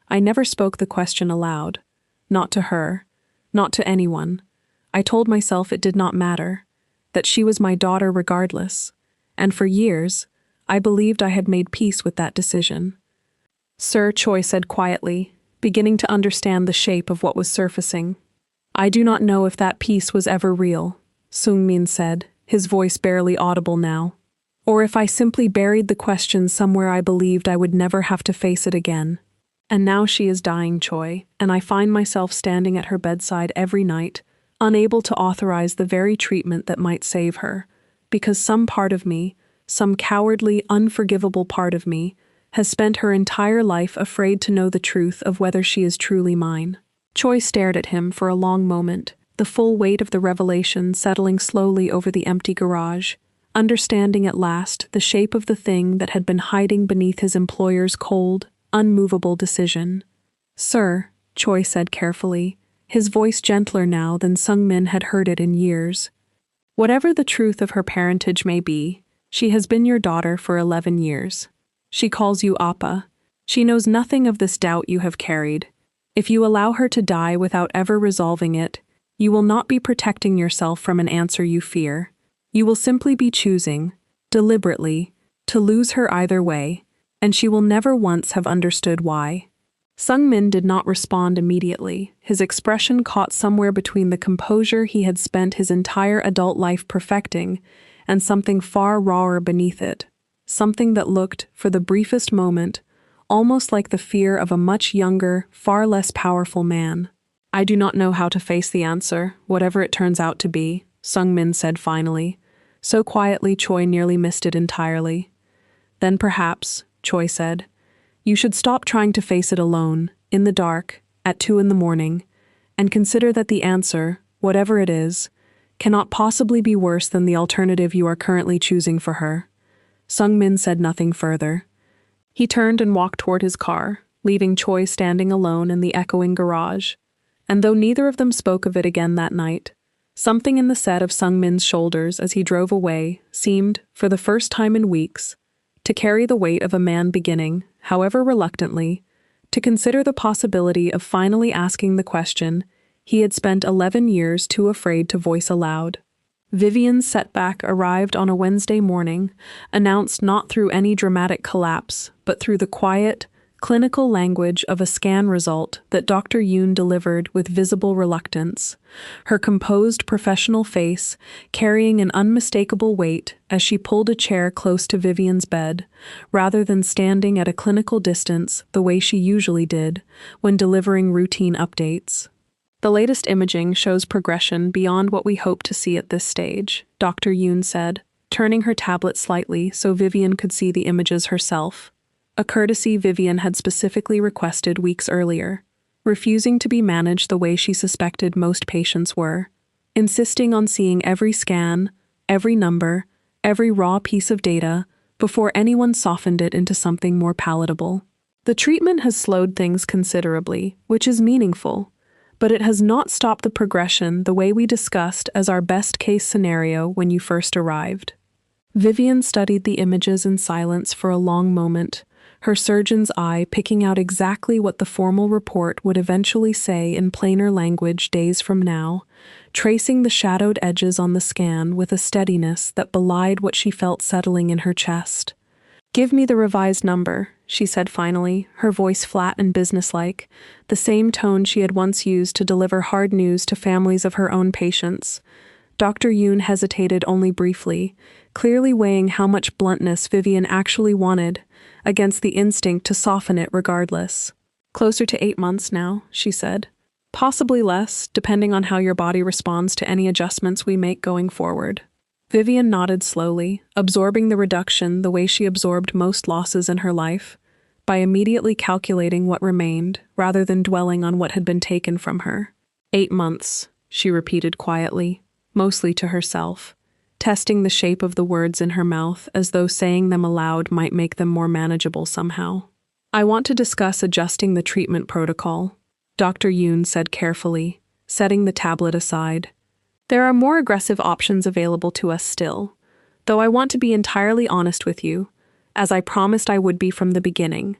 I never spoke the question aloud. Not to her. Not to anyone. I told myself it did not matter, that she was my daughter regardless, and for years, I believed I had made peace with that decision." "Sir," Choi said quietly, beginning to understand the shape of what was surfacing. "I do not know if that peace was ever real," Sung-min said, his voice barely audible now, "or if I simply buried the question somewhere I believed I would never have to face it again. And now she is dying, Choi, and I find myself standing at her bedside every night, unable to authorize the very treatment that might save her, because some part of me, some cowardly, unforgivable part of me, has spent her entire life afraid to know the truth of whether she is truly mine." Choi stared at him for a long moment, the full weight of the revelation settling slowly over the empty garage, understanding at last the shape of the thing that had been hiding beneath his employer's cold, unmovable decision. "Sir," Choi said carefully, his voice gentler now than Sung-min had heard it in years. "Whatever the truth of her parentage may be, she has been your daughter for 11 years. She calls you Appa. She knows nothing of this doubt you have carried. If you allow her to die without ever resolving it, you will not be protecting yourself from an answer you fear. You will simply be choosing, deliberately, to lose her either way, and she will never once have understood why." Sung-min did not respond immediately. His expression caught somewhere between the composure he had spent his entire adult life perfecting and something far rawer beneath it, something that looked, for the briefest moment, almost like the fear of a much younger, far less powerful man. "I do not know how to face the answer, whatever it turns out to be," Sung-min said finally. So quietly Choi nearly missed it entirely. "Then perhaps," Choi said, "you should stop trying to face it alone, in the dark, at 2 a.m, and consider that the answer, whatever it is, cannot possibly be worse than the alternative you are currently choosing for her." Sung-min said nothing further. He turned and walked toward his car, leaving Choi standing alone in the echoing garage. And though neither of them spoke of it again that night, something in the set of Sung-min's shoulders as he drove away seemed, for the first time in weeks, to carry the weight of a man beginning, however reluctantly, to consider the possibility of finally asking the question he had spent 11 years too afraid to voice aloud. Vivian's setback arrived on a Wednesday morning, announced not through any dramatic collapse, but through the quiet, clinical language of a scan result that Dr. Yoon delivered with visible reluctance, her composed professional face carrying an unmistakable weight as she pulled a chair close to Vivian's bed, rather than standing at a clinical distance the way she usually did when delivering routine updates. "The latest imaging shows progression beyond what we hope to see at this stage," Dr. Yoon said, turning her tablet slightly so Vivian could see the images herself. A courtesy Vivian had specifically requested weeks earlier, refusing to be managed the way she suspected most patients were, insisting on seeing every scan, every number, every raw piece of data, before anyone softened it into something more palatable. "The treatment has slowed things considerably, which is meaningful, but it has not stopped the progression the way we discussed as our best-case scenario when you first arrived." Vivian studied the images in silence for a long moment, her surgeon's eye picking out exactly what the formal report would eventually say in plainer language days from now, tracing the shadowed edges on the scan with a steadiness that belied what she felt settling in her chest. "Give me the revised number," she said finally, her voice flat and businesslike, the same tone she had once used to deliver hard news to families of her own patients. Dr. Yoon hesitated only briefly, clearly weighing how much bluntness Vivian actually wanted, against the instinct to soften it regardless. "Closer to 8 months now," she said. "Possibly less, depending on how your body responds to any adjustments we make going forward." Vivian nodded slowly, absorbing the reduction the way she absorbed most losses in her life, by immediately calculating what remained, rather than dwelling on what had been taken from her. 8 months, she repeated quietly, mostly to herself, testing the shape of the words in her mouth as though saying them aloud might make them more manageable somehow. "I want to discuss adjusting the treatment protocol," Dr. Yoon said carefully, setting the tablet aside. "There are more aggressive options available to us still, though I want to be entirely honest with you, as I promised I would be from the beginning,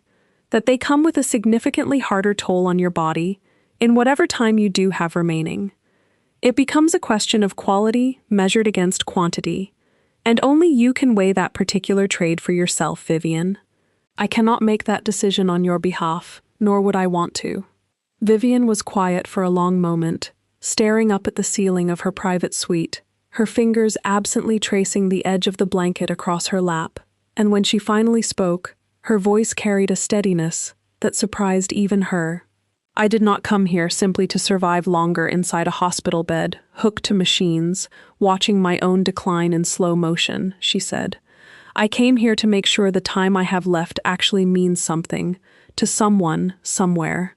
that they come with a significantly harder toll on your body in whatever time you do have remaining. It becomes a question of quality measured against quantity, and only you can weigh that particular trade for yourself, Vivian. I cannot make that decision on your behalf, nor would I want to." Vivian was quiet for a long moment, staring up at the ceiling of her private suite, her fingers absently tracing the edge of the blanket across her lap, and when she finally spoke, her voice carried a steadiness that surprised even her. "I did not come here simply to survive longer inside a hospital bed, hooked to machines, watching my own decline in slow motion," she said. "I came here to make sure the time I have left actually means something, to someone, somewhere.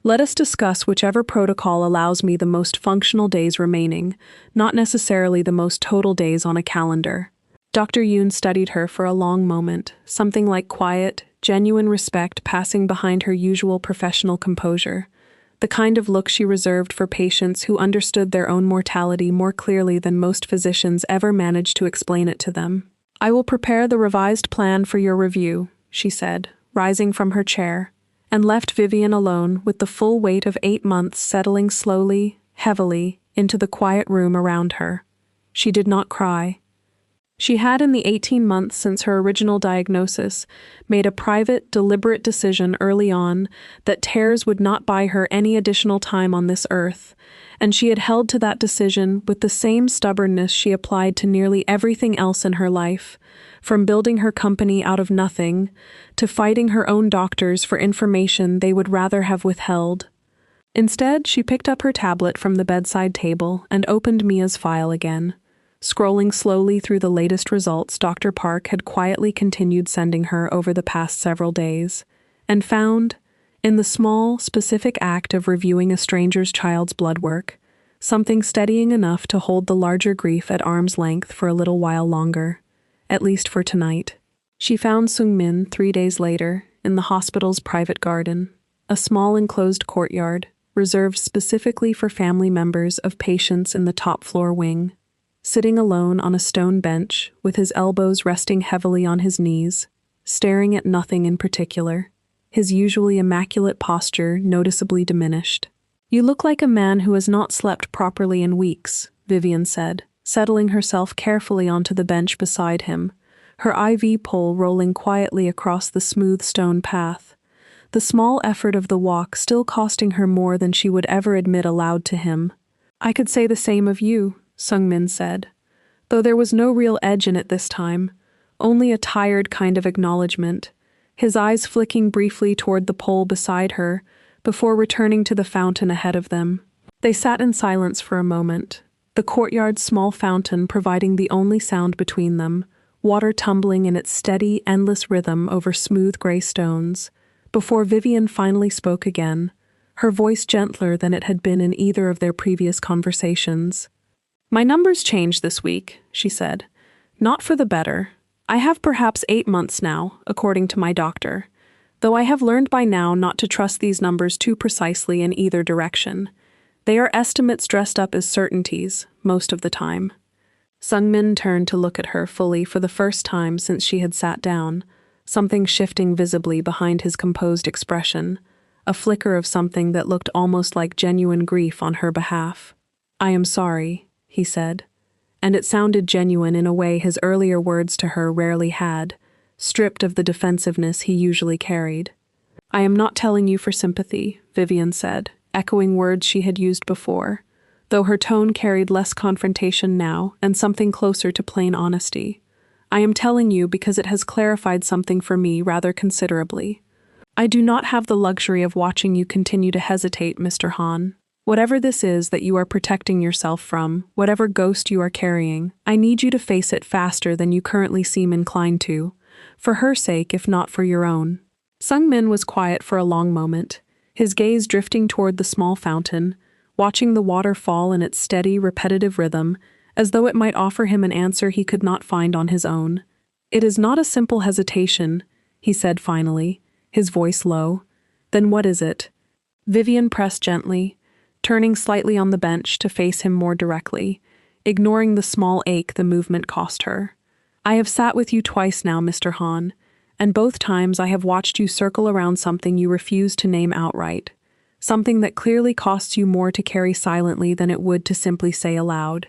Let us discuss whichever protocol allows me the most functional days remaining, not necessarily the most total days on a calendar." Dr. Yoon studied her for a long moment, something like quiet, genuine respect passing behind her usual professional composure, the kind of look she reserved for patients who understood their own mortality more clearly than most physicians ever managed to explain it to them. "I will prepare the revised plan for your review," she said, rising from her chair, and left Vivian alone with the full weight of 8 months settling slowly, heavily, into the quiet room around her. She did not cry. She had, in the 18 months since her original diagnosis, made a private, deliberate decision early on that tears would not buy her any additional time on this earth, and she had held to that decision with the same stubbornness she applied to nearly everything else in her life, from building her company out of nothing to fighting her own doctors for information they would rather have withheld. Instead, she picked up her tablet from the bedside table and opened Mia's file again. Scrolling slowly through the latest results Dr. Park had quietly continued sending her over the past several days, and found, in the small, specific act of reviewing a stranger's child's blood work, something steadying enough to hold the larger grief at arm's length for a little while longer, at least for tonight. She found Sung-min 3 days later in the hospital's private garden, a small enclosed courtyard reserved specifically for family members of patients in the top floor wing. Sitting alone on a stone bench, with his elbows resting heavily on his knees, staring at nothing in particular, his usually immaculate posture noticeably diminished. "You look like a man who has not slept properly in weeks," Vivian said, settling herself carefully onto the bench beside him, her IV pole rolling quietly across the smooth stone path, the small effort of the walk still costing her more than she would ever admit aloud to him. "I could say the same of you," Sung-min said, though there was no real edge in it this time, only a tired kind of acknowledgement, his eyes flicking briefly toward the pole beside her before returning to the fountain ahead of them. They sat in silence for a moment, the courtyard's small fountain providing the only sound between them, water tumbling in its steady, endless rhythm over smooth gray stones, before Vivian finally spoke again, her voice gentler than it had been in either of their previous conversations. "My numbers changed this week," she said. "Not for the better. I have perhaps 8 months now, according to my doctor, though I have learned by now not to trust these numbers too precisely in either direction. They are estimates dressed up as certainties, most of the time." Sung-min turned to look at her fully for the first time since she had sat down, something shifting visibly behind his composed expression, a flicker of something that looked almost like genuine grief on her behalf. "I am sorry," he said, and it sounded genuine in a way his earlier words to her rarely had, stripped of the defensiveness he usually carried. "I am not telling you for sympathy," Vivian said, echoing words she had used before, though her tone carried less confrontation now and something closer to plain honesty. "I am telling you because it has clarified something for me rather considerably. I do not have the luxury of watching you continue to hesitate, Mr. Han. Whatever this is that you are protecting yourself from, whatever ghost you are carrying, I need you to face it faster than you currently seem inclined to, for her sake if not for your own." Sung-min was quiet for a long moment, his gaze drifting toward the small fountain, watching the water fall in its steady, repetitive rhythm, as though it might offer him an answer he could not find on his own. "It is not a simple hesitation," he said finally, his voice low. "Then what is it?" Vivian pressed gently, turning slightly on the bench to face him more directly, ignoring the small ache the movement cost her. "I have sat with you twice now, Mr. Han, and both times I have watched you circle around something you refuse to name outright, something that clearly costs you more to carry silently than it would to simply say aloud.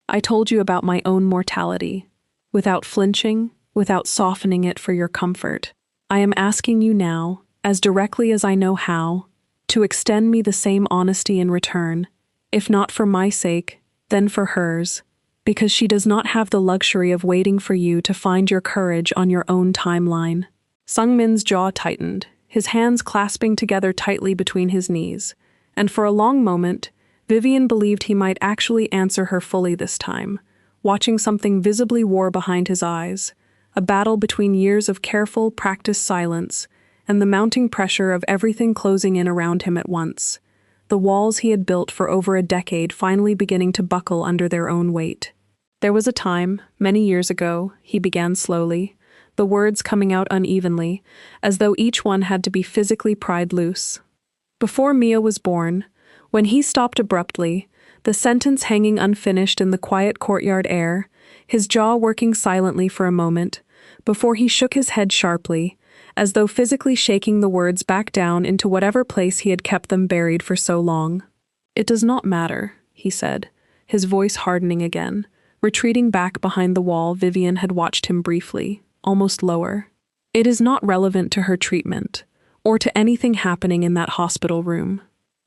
I told you about my own mortality, without flinching, without softening it for your comfort. I am asking you now, as directly as I know how, to extend me the same honesty in return, if not for my sake, then for hers, because she does not have the luxury of waiting for you to find your courage on your own timeline." Sung-min's jaw tightened, his hands clasping together tightly between his knees, and for a long moment, Vivian believed he might actually answer her fully this time, watching something visibly war behind his eyes, a battle between years of careful, practiced silence and the mounting pressure of everything closing in around him at once, the walls he had built for over a decade finally beginning to buckle under their own weight. There was a time, many years ago, he began slowly, the words coming out unevenly, as though each one had to be physically pried loose. Before Mia was born, when he stopped abruptly, the sentence hanging unfinished in the quiet courtyard air, his jaw working silently for a moment, before he shook his head sharply, as though physically shaking the words back down into whatever place he had kept them buried for so long. "It does not matter," he said, his voice hardening again, retreating back behind the wall Vivian had watched him briefly, almost lower. "It is not relevant to her treatment, or to anything happening in that hospital room.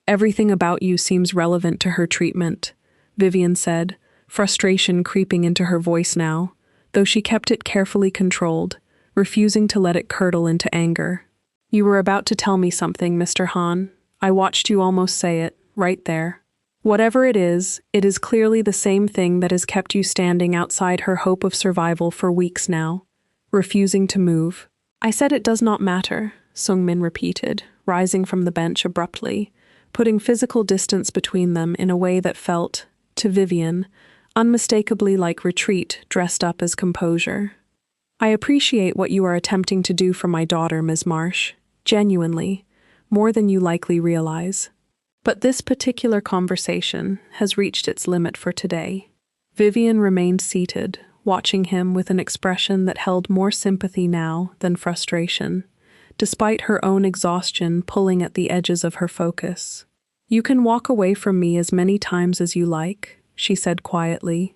Everything about you seems relevant to her treatment," Vivian said, frustration creeping into her voice now, though she kept it carefully controlled, refusing to let it curdle into anger. "You were about to tell me something, Mr. Hahn. I watched you almost say it, right there. Whatever it is clearly the same thing that has kept you standing outside her hope of survival for weeks now, refusing to move." "I said it does not matter," Sung-min repeated, rising from the bench abruptly, putting physical distance between them in a way that felt, to Vivian, unmistakably like retreat dressed up as composure. "I appreciate what you are attempting to do for my daughter, Ms. Marsh, genuinely, more than you likely realize. But this particular conversation has reached its limit for today." Vivian remained seated, watching him with an expression that held more sympathy now than frustration, despite her own exhaustion pulling at the edges of her focus. "You can walk away from me as many times as you like," she said quietly,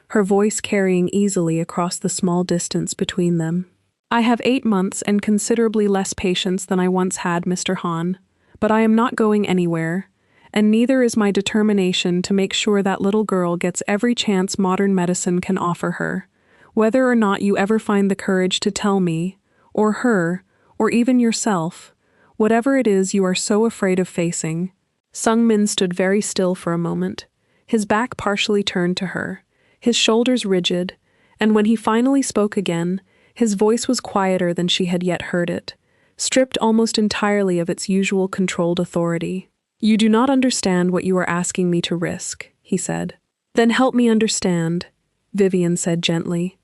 her voice carrying easily across the small distance between them. "I have 8 months and considerably less patience than I once had, Mr. Hahn, but I am not going anywhere, and neither is my determination to make sure that little girl gets every chance modern medicine can offer her, whether or not you ever find the courage to tell me, or her, or even yourself, whatever it is you are so afraid of facing." Sung-min stood very still for a moment, his back partially turned to her, his shoulders rigid, and when he finally spoke again, his voice was quieter than she had yet heard it, stripped almost entirely of its usual controlled authority. "You do not understand what you are asking me to risk," he said. "Then help me understand," Vivian said gently.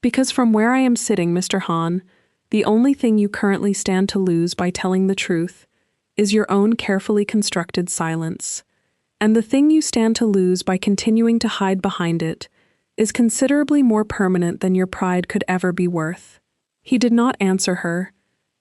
"Because from where I am sitting, Mr. Hahn, the only thing you currently stand to lose by telling the truth is your own carefully constructed silence. And the thing you stand to lose by continuing to hide behind it is considerably more permanent than your pride could ever be worth." He did not answer her.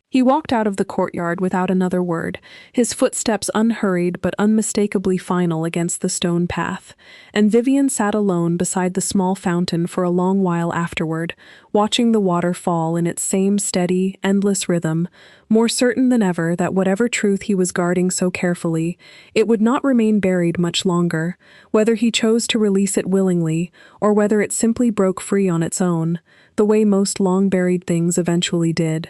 He walked out of the courtyard without another word, his footsteps unhurried but unmistakably final against the stone path, and Vivian sat alone beside the small fountain for a long while afterward, watching the water fall in its same steady, endless rhythm, more certain than ever that whatever truth he was guarding so carefully, it would not remain buried much longer, whether he chose to release it willingly, or whether it simply broke free on its own, the way most long-buried things eventually did.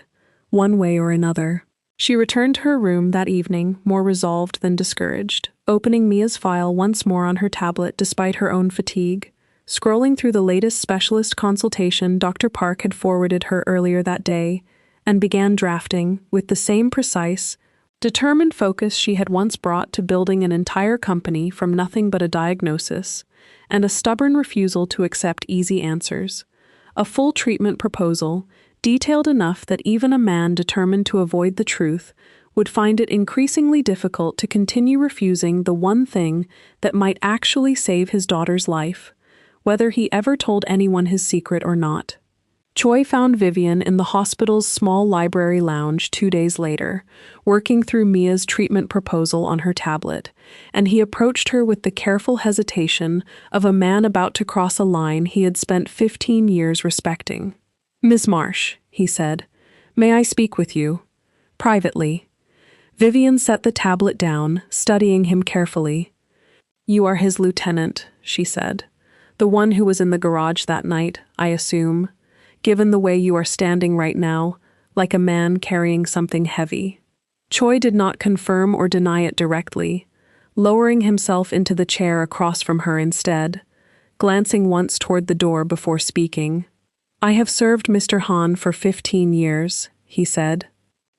One way or another. She returned to her room that evening, more resolved than discouraged, opening Mia's file once more on her tablet despite her own fatigue, scrolling through the latest specialist consultation Dr. Park had forwarded her earlier that day, and began drafting, with the same precise, determined focus she had once brought to building an entire company from nothing but a diagnosis, and a stubborn refusal to accept easy answers, a full treatment proposal, detailed enough that even a man determined to avoid the truth would find it increasingly difficult to continue refusing the one thing that might actually save his daughter's life, whether he ever told anyone his secret or not. Choi found Vivian in the hospital's small library lounge 2 days later, working through Mia's treatment proposal on her tablet, and he approached her with the careful hesitation of a man about to cross a line he had spent 15 years respecting. "Ms. Marsh," he said, "may I speak with you? Privately." Vivian set the tablet down, studying him carefully. "You are his lieutenant," she said. "The one who was in the garage that night, I assume, given the way you are standing right now, like a man carrying something heavy." Choi did not confirm or deny it directly, lowering himself into the chair across from her instead, glancing once toward the door before speaking. "I have served Mr. Hahn for 15 years, he said.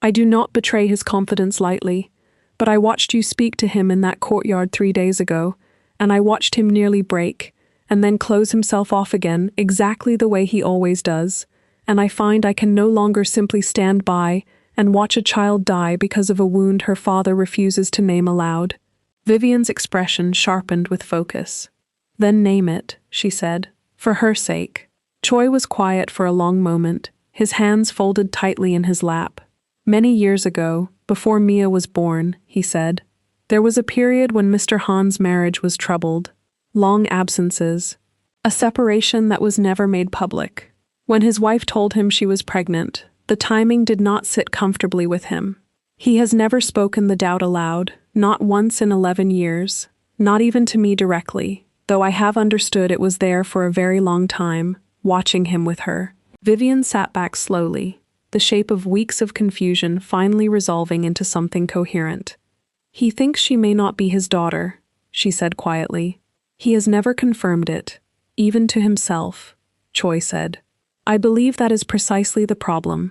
"I do not betray his confidence lightly, but I watched you speak to him in that courtyard 3 days ago, and I watched him nearly break, and then close himself off again exactly the way he always does, and I find I can no longer simply stand by and watch a child die because of a wound her father refuses to name aloud. Vivian's expression sharpened with focus. Then name it, she said, for her sake. Choi was quiet for a long moment, his hands folded tightly in his lap. Many years ago, before Mia was born, he said, there was a period when Mr. Han's marriage was troubled. Long absences. A separation that was never made public. When his wife told him she was pregnant, the timing did not sit comfortably with him. He has never spoken the doubt aloud, not once in 11 years, not even to me directly, though I have understood it was there for a very long time, watching him with her. Vivian sat back slowly, the shape of weeks of confusion finally resolving into something coherent. He thinks she may not be his daughter, she said quietly. He has never confirmed it, even to himself, Choi said. I believe that is precisely the problem.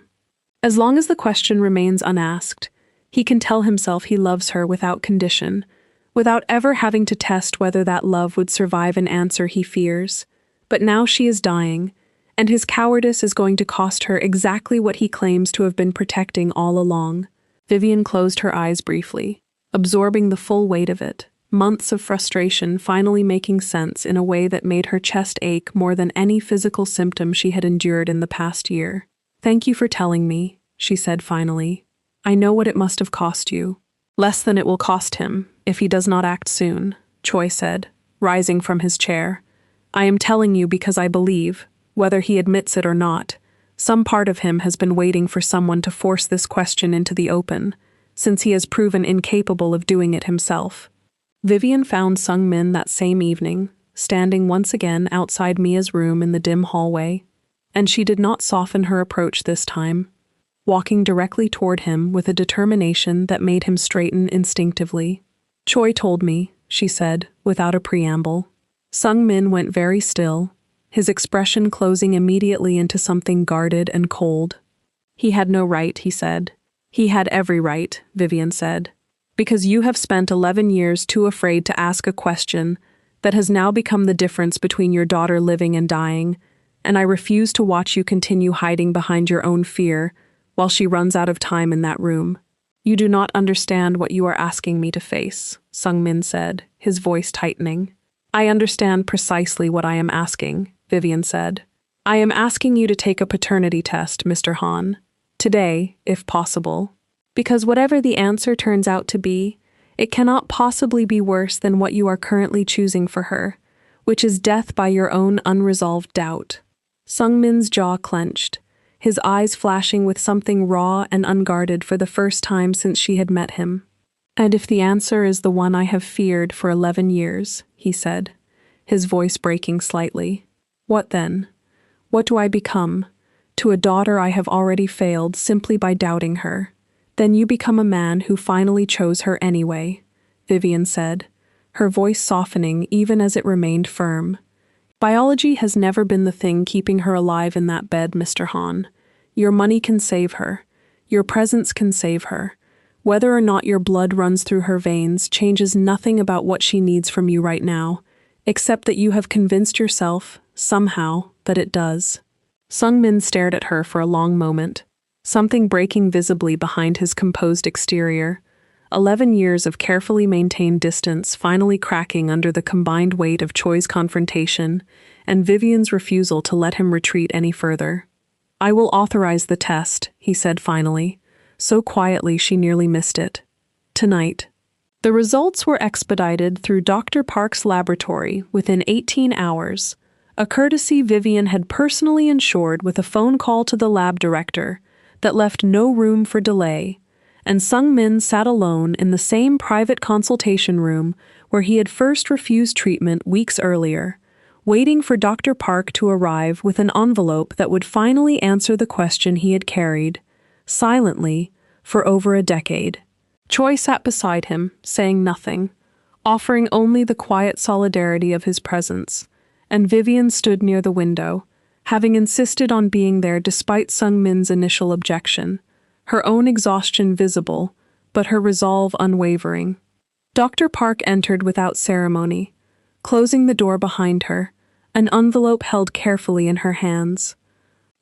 As long as the question remains unasked, he can tell himself he loves her without condition, without ever having to test whether that love would survive an answer he fears. But now she is dying, and his cowardice is going to cost her exactly what he claims to have been protecting all along. Vivian closed her eyes briefly, absorbing the full weight of it, months of frustration finally making sense in a way that made her chest ache more than any physical symptom she had endured in the past year. Thank you for telling me, she said finally. I know what it must have cost you. Less than it will cost him, if he does not act soon, Choi said, rising from his chair. I am telling you because I believe, whether he admits it or not, some part of him has been waiting for someone to force this question into the open, since he has proven incapable of doing it himself. Vivian found Sung Min that same evening, standing once again outside Mia's room in the dim hallway, and she did not soften her approach this time, walking directly toward him with a determination that made him straighten instinctively. Choi told me, she said, without a preamble. Sung Min went very still, his expression closing immediately into something guarded and cold. He had no right, he said. He had every right, Vivian said. Because you have spent 11 years too afraid to ask a question that has now become the difference between your daughter living and dying, and I refuse to watch you continue hiding behind your own fear while she runs out of time in that room. You do not understand what you are asking me to face, Sung Min said, his voice tightening. I understand precisely what I am asking, Vivian said. I am asking you to take a paternity test, Mr. Han. Today, if possible. Because whatever the answer turns out to be, it cannot possibly be worse than what you are currently choosing for her, which is death by your own unresolved doubt. Sung Min's jaw clenched, his eyes flashing with something raw and unguarded for the first time since she had met him. And if the answer is the one I have feared for 11 years, he said, his voice breaking slightly, what then? What do I become? To a daughter I have already failed simply by doubting her. Then you become a man who finally chose her anyway, Vivian said, her voice softening even as it remained firm. Biology has never been the thing keeping her alive in that bed, Mr. Han. Your money can save her. Your presence can save her. Whether or not your blood runs through her veins changes nothing about what she needs from you right now, except that you have convinced yourself, somehow, that it does. Sung Min stared at her for a long moment, something breaking visibly behind his composed exterior, 11 years of carefully maintained distance finally cracking under the combined weight of Choi's confrontation and Vivian's refusal to let him retreat any further. I will authorize the test, he said finally, so quietly she nearly missed it. Tonight. The results were expedited through Dr. Park's laboratory within 18 hours, a courtesy Vivian had personally ensured with a phone call to the lab director that left no room for delay, and Sung Min sat alone in the same private consultation room where he had first refused treatment weeks earlier, waiting for Dr. Park to arrive with an envelope that would finally answer the question he had carried, silently, for over a decade. Choi sat beside him, saying nothing, offering only the quiet solidarity of his presence, and Vivian stood near the window, having insisted on being there despite Sung Min's initial objection, her own exhaustion visible, but her resolve unwavering. Dr. Park entered without ceremony, closing the door behind her, an envelope held carefully in her hands.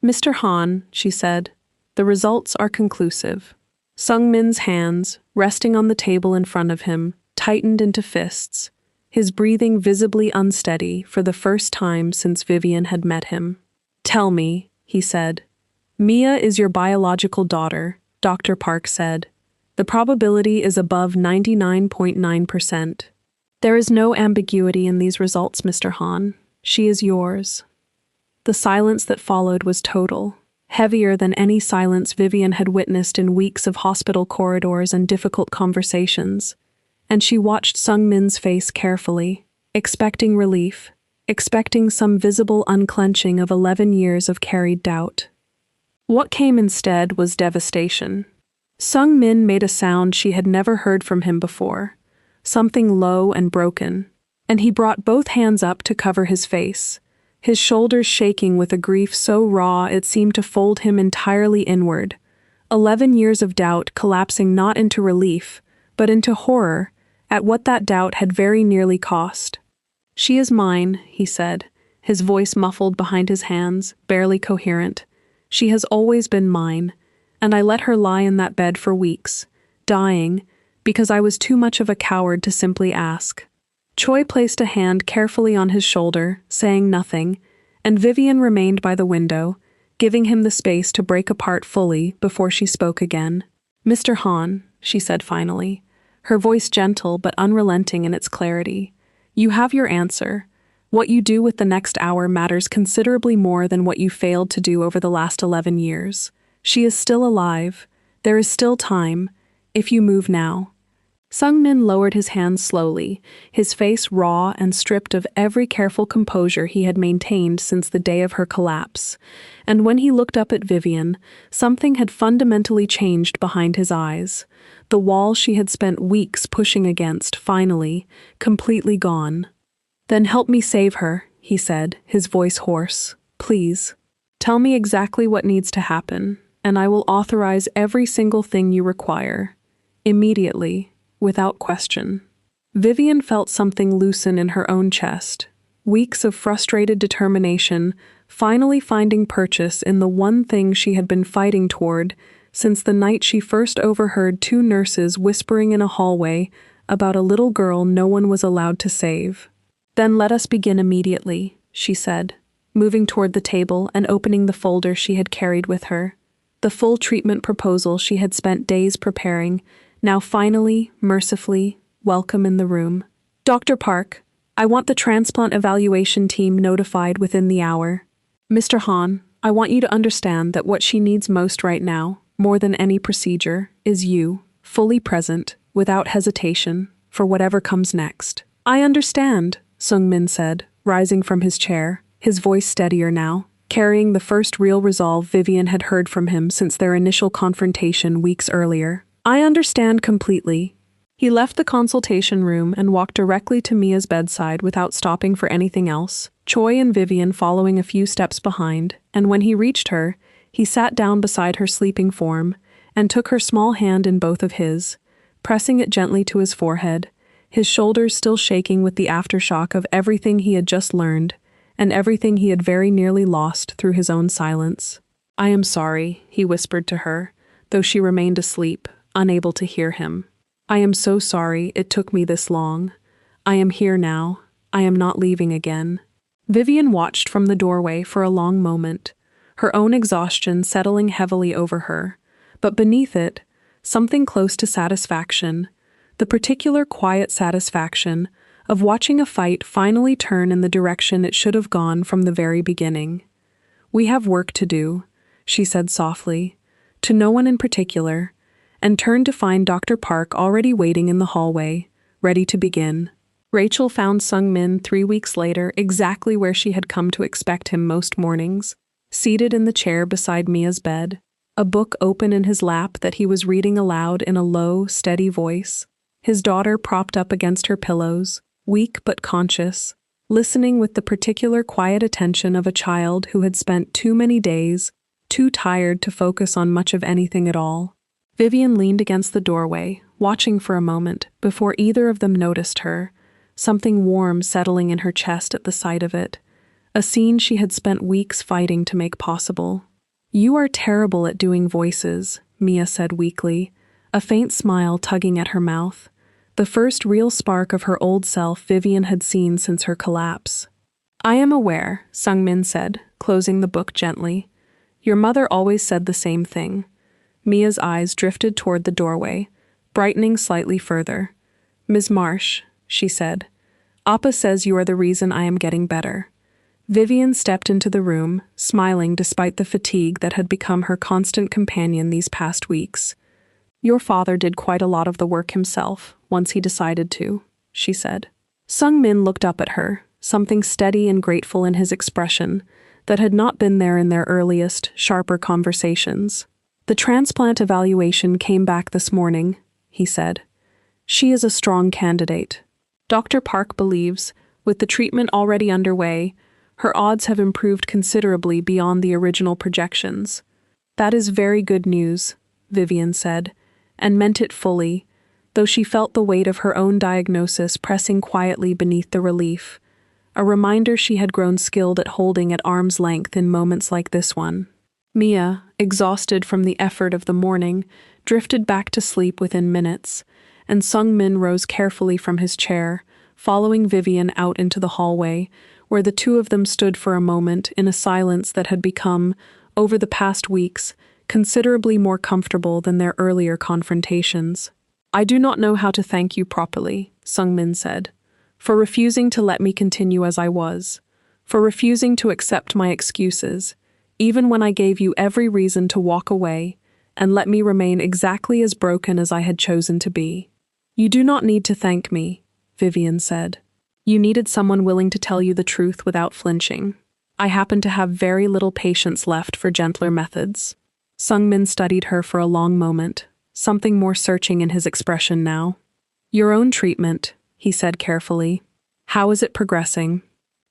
"Mr. Han," she said, "the results are conclusive." Sung Min's hands, resting on the table in front of him, tightened into fists, his breathing visibly unsteady for the first time since Vivian had met him. "Tell me," he said. "Mia is your biological daughter," Dr. Park said. "The probability is above 99.9%. There is no ambiguity in these results, Mr. Han. She is yours." The silence that followed was total, heavier than any silence Vivian had witnessed in weeks of hospital corridors and difficult conversations, and she watched Sung Min's face carefully, expecting relief, expecting some visible unclenching of 11 years of carried doubt. What came instead was devastation. Sung Min made a sound she had never heard from him before, something low and broken, and he brought both hands up to cover his face, his shoulders shaking with a grief so raw it seemed to fold him entirely inward. 11 years of doubt collapsing not into relief, but into horror at what that doubt had very nearly cost. "She is mine," he said, his voice muffled behind his hands, barely coherent. "She has always been mine, and I let her lie in that bed for weeks, dying, because I was too much of a coward to simply ask." Choi placed a hand carefully on his shoulder, saying nothing, and Vivian remained by the window, giving him the space to break apart fully before she spoke again. "Mr. Han," she said finally, her voice gentle but unrelenting in its clarity, "you have your answer. What you do with the next hour matters considerably more than what you failed to do over the last 11 years. She is still alive. There is still time, if you move now." Sung Min lowered his hands slowly, his face raw and stripped of every careful composure he had maintained since the day of her collapse, and when he looked up at Vivian, something had fundamentally changed behind his eyes. The wall she had spent weeks pushing against, finally, completely gone. "Then help me save her," he said, his voice hoarse. "Please. Tell me exactly what needs to happen, and I will authorize every single thing you require. Immediately. Without question." Vivian felt something loosen in her own chest. Weeks of frustrated determination, finally finding purchase in the one thing she had been fighting toward since the night she first overheard two nurses whispering in a hallway about a little girl no one was allowed to save. "Then let us begin immediately," she said, moving toward the table and opening the folder she had carried with her. The full treatment proposal she had spent days preparing, now finally, mercifully, welcome in the room. "Dr. Park, I want the transplant evaluation team notified within the hour. Mr. Han, I want you to understand that what she needs most right now, more than any procedure, is you, fully present, without hesitation, for whatever comes next." "I understand," Sung Min said, rising from his chair, his voice steadier now, carrying the first real resolve Vivian had heard from him since their initial confrontation weeks earlier. "I understand completely." He left the consultation room and walked directly to Mia's bedside without stopping for anything else, Choi and Vivian following a few steps behind, and when he reached her, he sat down beside her sleeping form and took her small hand in both of his, pressing it gently to his forehead, his shoulders still shaking with the aftershock of everything he had just learned and everything he had very nearly lost through his own silence. "I am sorry," he whispered to her, though she remained asleep, unable to hear him. "I am so sorry it took me this long. I am here now. I am not leaving again." Vivian watched from the doorway for a long moment, her own exhaustion settling heavily over her, but beneath it, something close to satisfaction, the particular quiet satisfaction of watching a fight finally turn in the direction it should have gone from the very beginning. "We have work to do," she said softly, to no one in particular, and turned to find Dr. Park already waiting in the hallway, ready to begin. Rachel found Sung Min 3 weeks later exactly where she had come to expect him most mornings, seated in the chair beside Mia's bed, a book open in his lap that he was reading aloud in a low, steady voice, his daughter propped up against her pillows, weak but conscious, listening with the particular quiet attention of a child who had spent too many days, too tired to focus on much of anything at all. Vivian leaned against the doorway, watching for a moment before either of them noticed her, something warm settling in her chest at the sight of it, a scene she had spent weeks fighting to make possible. "You are terrible at doing voices," Mia said weakly, a faint smile tugging at her mouth, the first real spark of her old self Vivian had seen since her collapse. "I am aware," Sungmin said, closing the book gently. "Your mother always said the same thing." Mia's eyes drifted toward the doorway, brightening slightly further. "Ms. Marsh," she said, "Appa says you are the reason I am getting better." Vivian stepped into the room, smiling despite the fatigue that had become her constant companion these past weeks. "Your father did quite a lot of the work himself, once he decided to," she said. Sungmin looked up at her, something steady and grateful in his expression that had not been there in their earliest, sharper conversations. "The transplant evaluation came back this morning," he said. "She is a strong candidate. Dr. Park believes, with the treatment already underway, her odds have improved considerably beyond the original projections." "That is very good news," Vivian said, and meant it fully, though she felt the weight of her own diagnosis pressing quietly beneath the relief, a reminder she had grown skilled at holding at arm's length in moments like this one. Mia, exhausted from the effort of the morning, drifted back to sleep within minutes, and Sungmin rose carefully from his chair, following Vivian out into the hallway, where the two of them stood for a moment in a silence that had become, over the past weeks, considerably more comfortable than their earlier confrontations. "I do not know how to thank you properly," Sungmin said, "for refusing to let me continue as I was, for refusing to accept my excuses, even when I gave you every reason to walk away and let me remain exactly as broken as I had chosen to be." "You do not need to thank me," Vivian said. "You needed someone willing to tell you the truth without flinching. I happen to have very little patience left for gentler methods." Sungmin studied her for a long moment, something more searching in his expression now. "Your own treatment," he said carefully. "How is it progressing?"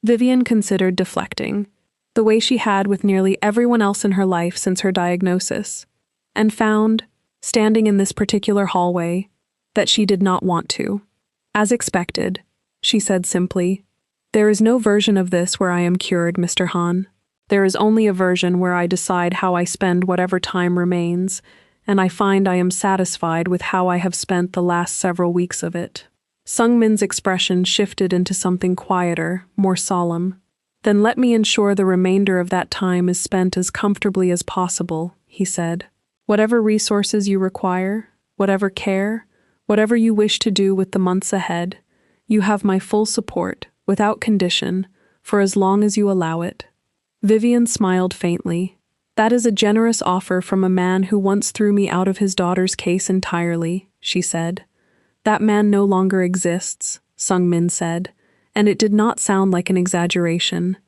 Vivian considered deflecting, the way she had with nearly everyone else in her life since her diagnosis, and found, standing in this particular hallway, that she did not want to. "As expected," she said simply. "There is no version of this where I am cured, Mr. Han. There is only a version where I decide how I spend whatever time remains, and I find I am satisfied with how I have spent the last several weeks of it." Sungmin's expression shifted into something quieter, more solemn. "Then let me ensure the remainder of that time is spent as comfortably as possible," he said. "Whatever resources you require, whatever care, whatever you wish to do with the months ahead, you have my full support, without condition, for as long as you allow it." Vivian smiled faintly. "That is a generous offer from a man who once threw me out of his daughter's case entirely," she said. "That man no longer exists," Sungmin said, and it did not sound like an exaggeration.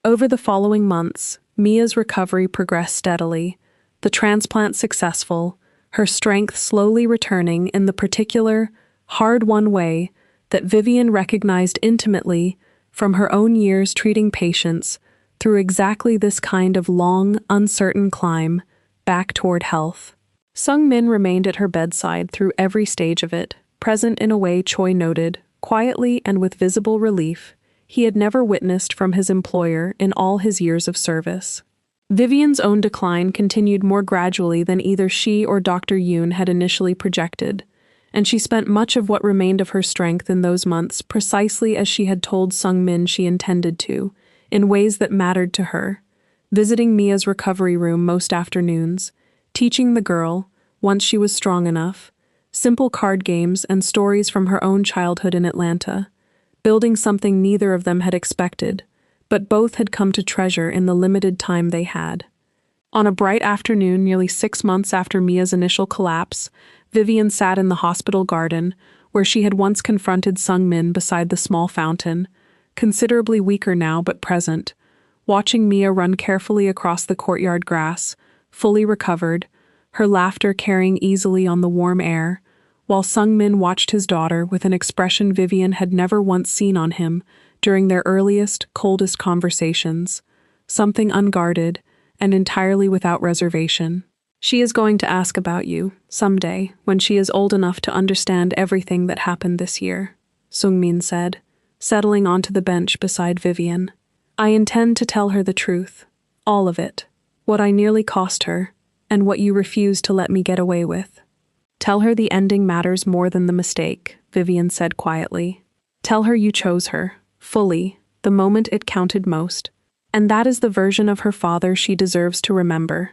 Over the following months, Mia's recovery progressed steadily, the transplant successful, her strength slowly returning in the particular, hard-won way that Vivian recognized intimately from her own years treating patients through exactly this kind of long, uncertain climb back toward health. Sungmin remained at her bedside through every stage of it, present in a way Choi noted, quietly and with visible relief, he had never witnessed from his employer in all his years of service. Vivian's own decline continued more gradually than either she or Dr. Yoon had initially projected, and she spent much of what remained of her strength in those months precisely as she had told Sungmin she intended to, in ways that mattered to her, visiting Mia's recovery room most afternoons, teaching the girl, once she was strong enough, simple card games and stories from her own childhood in Atlanta, building something neither of them had expected, but both had come to treasure in the limited time they had. On a bright afternoon nearly 6 months after Mia's initial collapse, Vivian sat in the hospital garden, where she had once confronted Sungmin beside the small fountain, considerably weaker now but present, watching Mia run carefully across the courtyard grass, fully recovered, her laughter carrying easily on the warm air, while Sungmin watched his daughter with an expression Vivian had never once seen on him during their earliest, coldest conversations, something unguarded and entirely without reservation. "She is going to ask about you, someday, when she is old enough to understand everything that happened this year," Sungmin said, settling onto the bench beside Vivian. I intend to tell her the truth. All of it. What I nearly cost her, and what you refused to let me get away with. Tell her the ending matters more than the mistake, Vivian said quietly. Tell her you chose her, fully, the moment it counted most. And that is the version of her father she deserves to remember.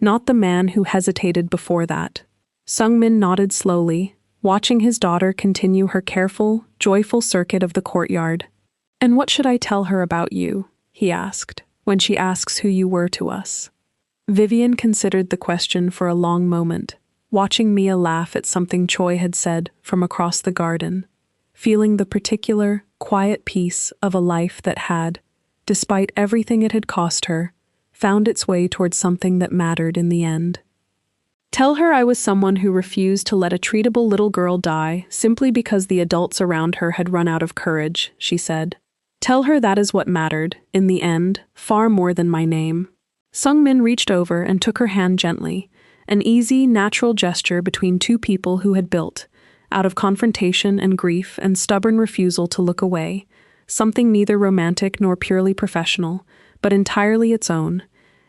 Not the man who hesitated before that. Sungmin nodded slowly, watching his daughter continue her careful, joyful circuit of the courtyard. And what should I tell her about you? He asked, when she asks who you were to us. Vivian considered the question for a long moment, watching Mia laugh at something Choi had said from across the garden, feeling the particular, quiet peace of a life that had, despite everything it had cost her, found its way towards something that mattered in the end. Tell her I was someone who refused to let a treatable little girl die simply because the adults around her had run out of courage, she said. Tell her that is what mattered, in the end, far more than my name. Sungmin reached over and took her hand gently, an easy, natural gesture between two people who had built, out of confrontation and grief and stubborn refusal to look away, something neither romantic nor purely professional, but entirely its own,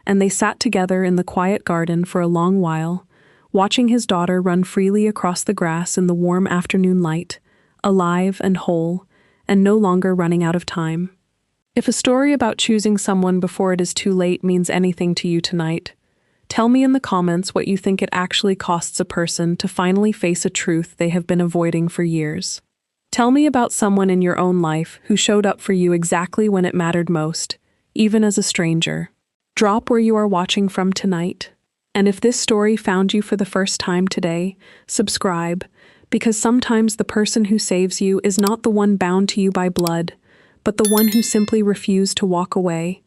and they sat together in the quiet garden for a long while, watching his daughter run freely across the grass in the warm afternoon light, alive and whole, and no longer running out of time. If a story about choosing someone before it is too late means anything to you tonight, tell me in the comments what you think it actually costs a person to finally face a truth they have been avoiding for years. Tell me about someone in your own life who showed up for you exactly when it mattered most, even as a stranger. Drop where you are watching from tonight. And if this story found you for the first time today, subscribe, because sometimes the person who saves you is not the one bound to you by blood, but the one who simply refused to walk away,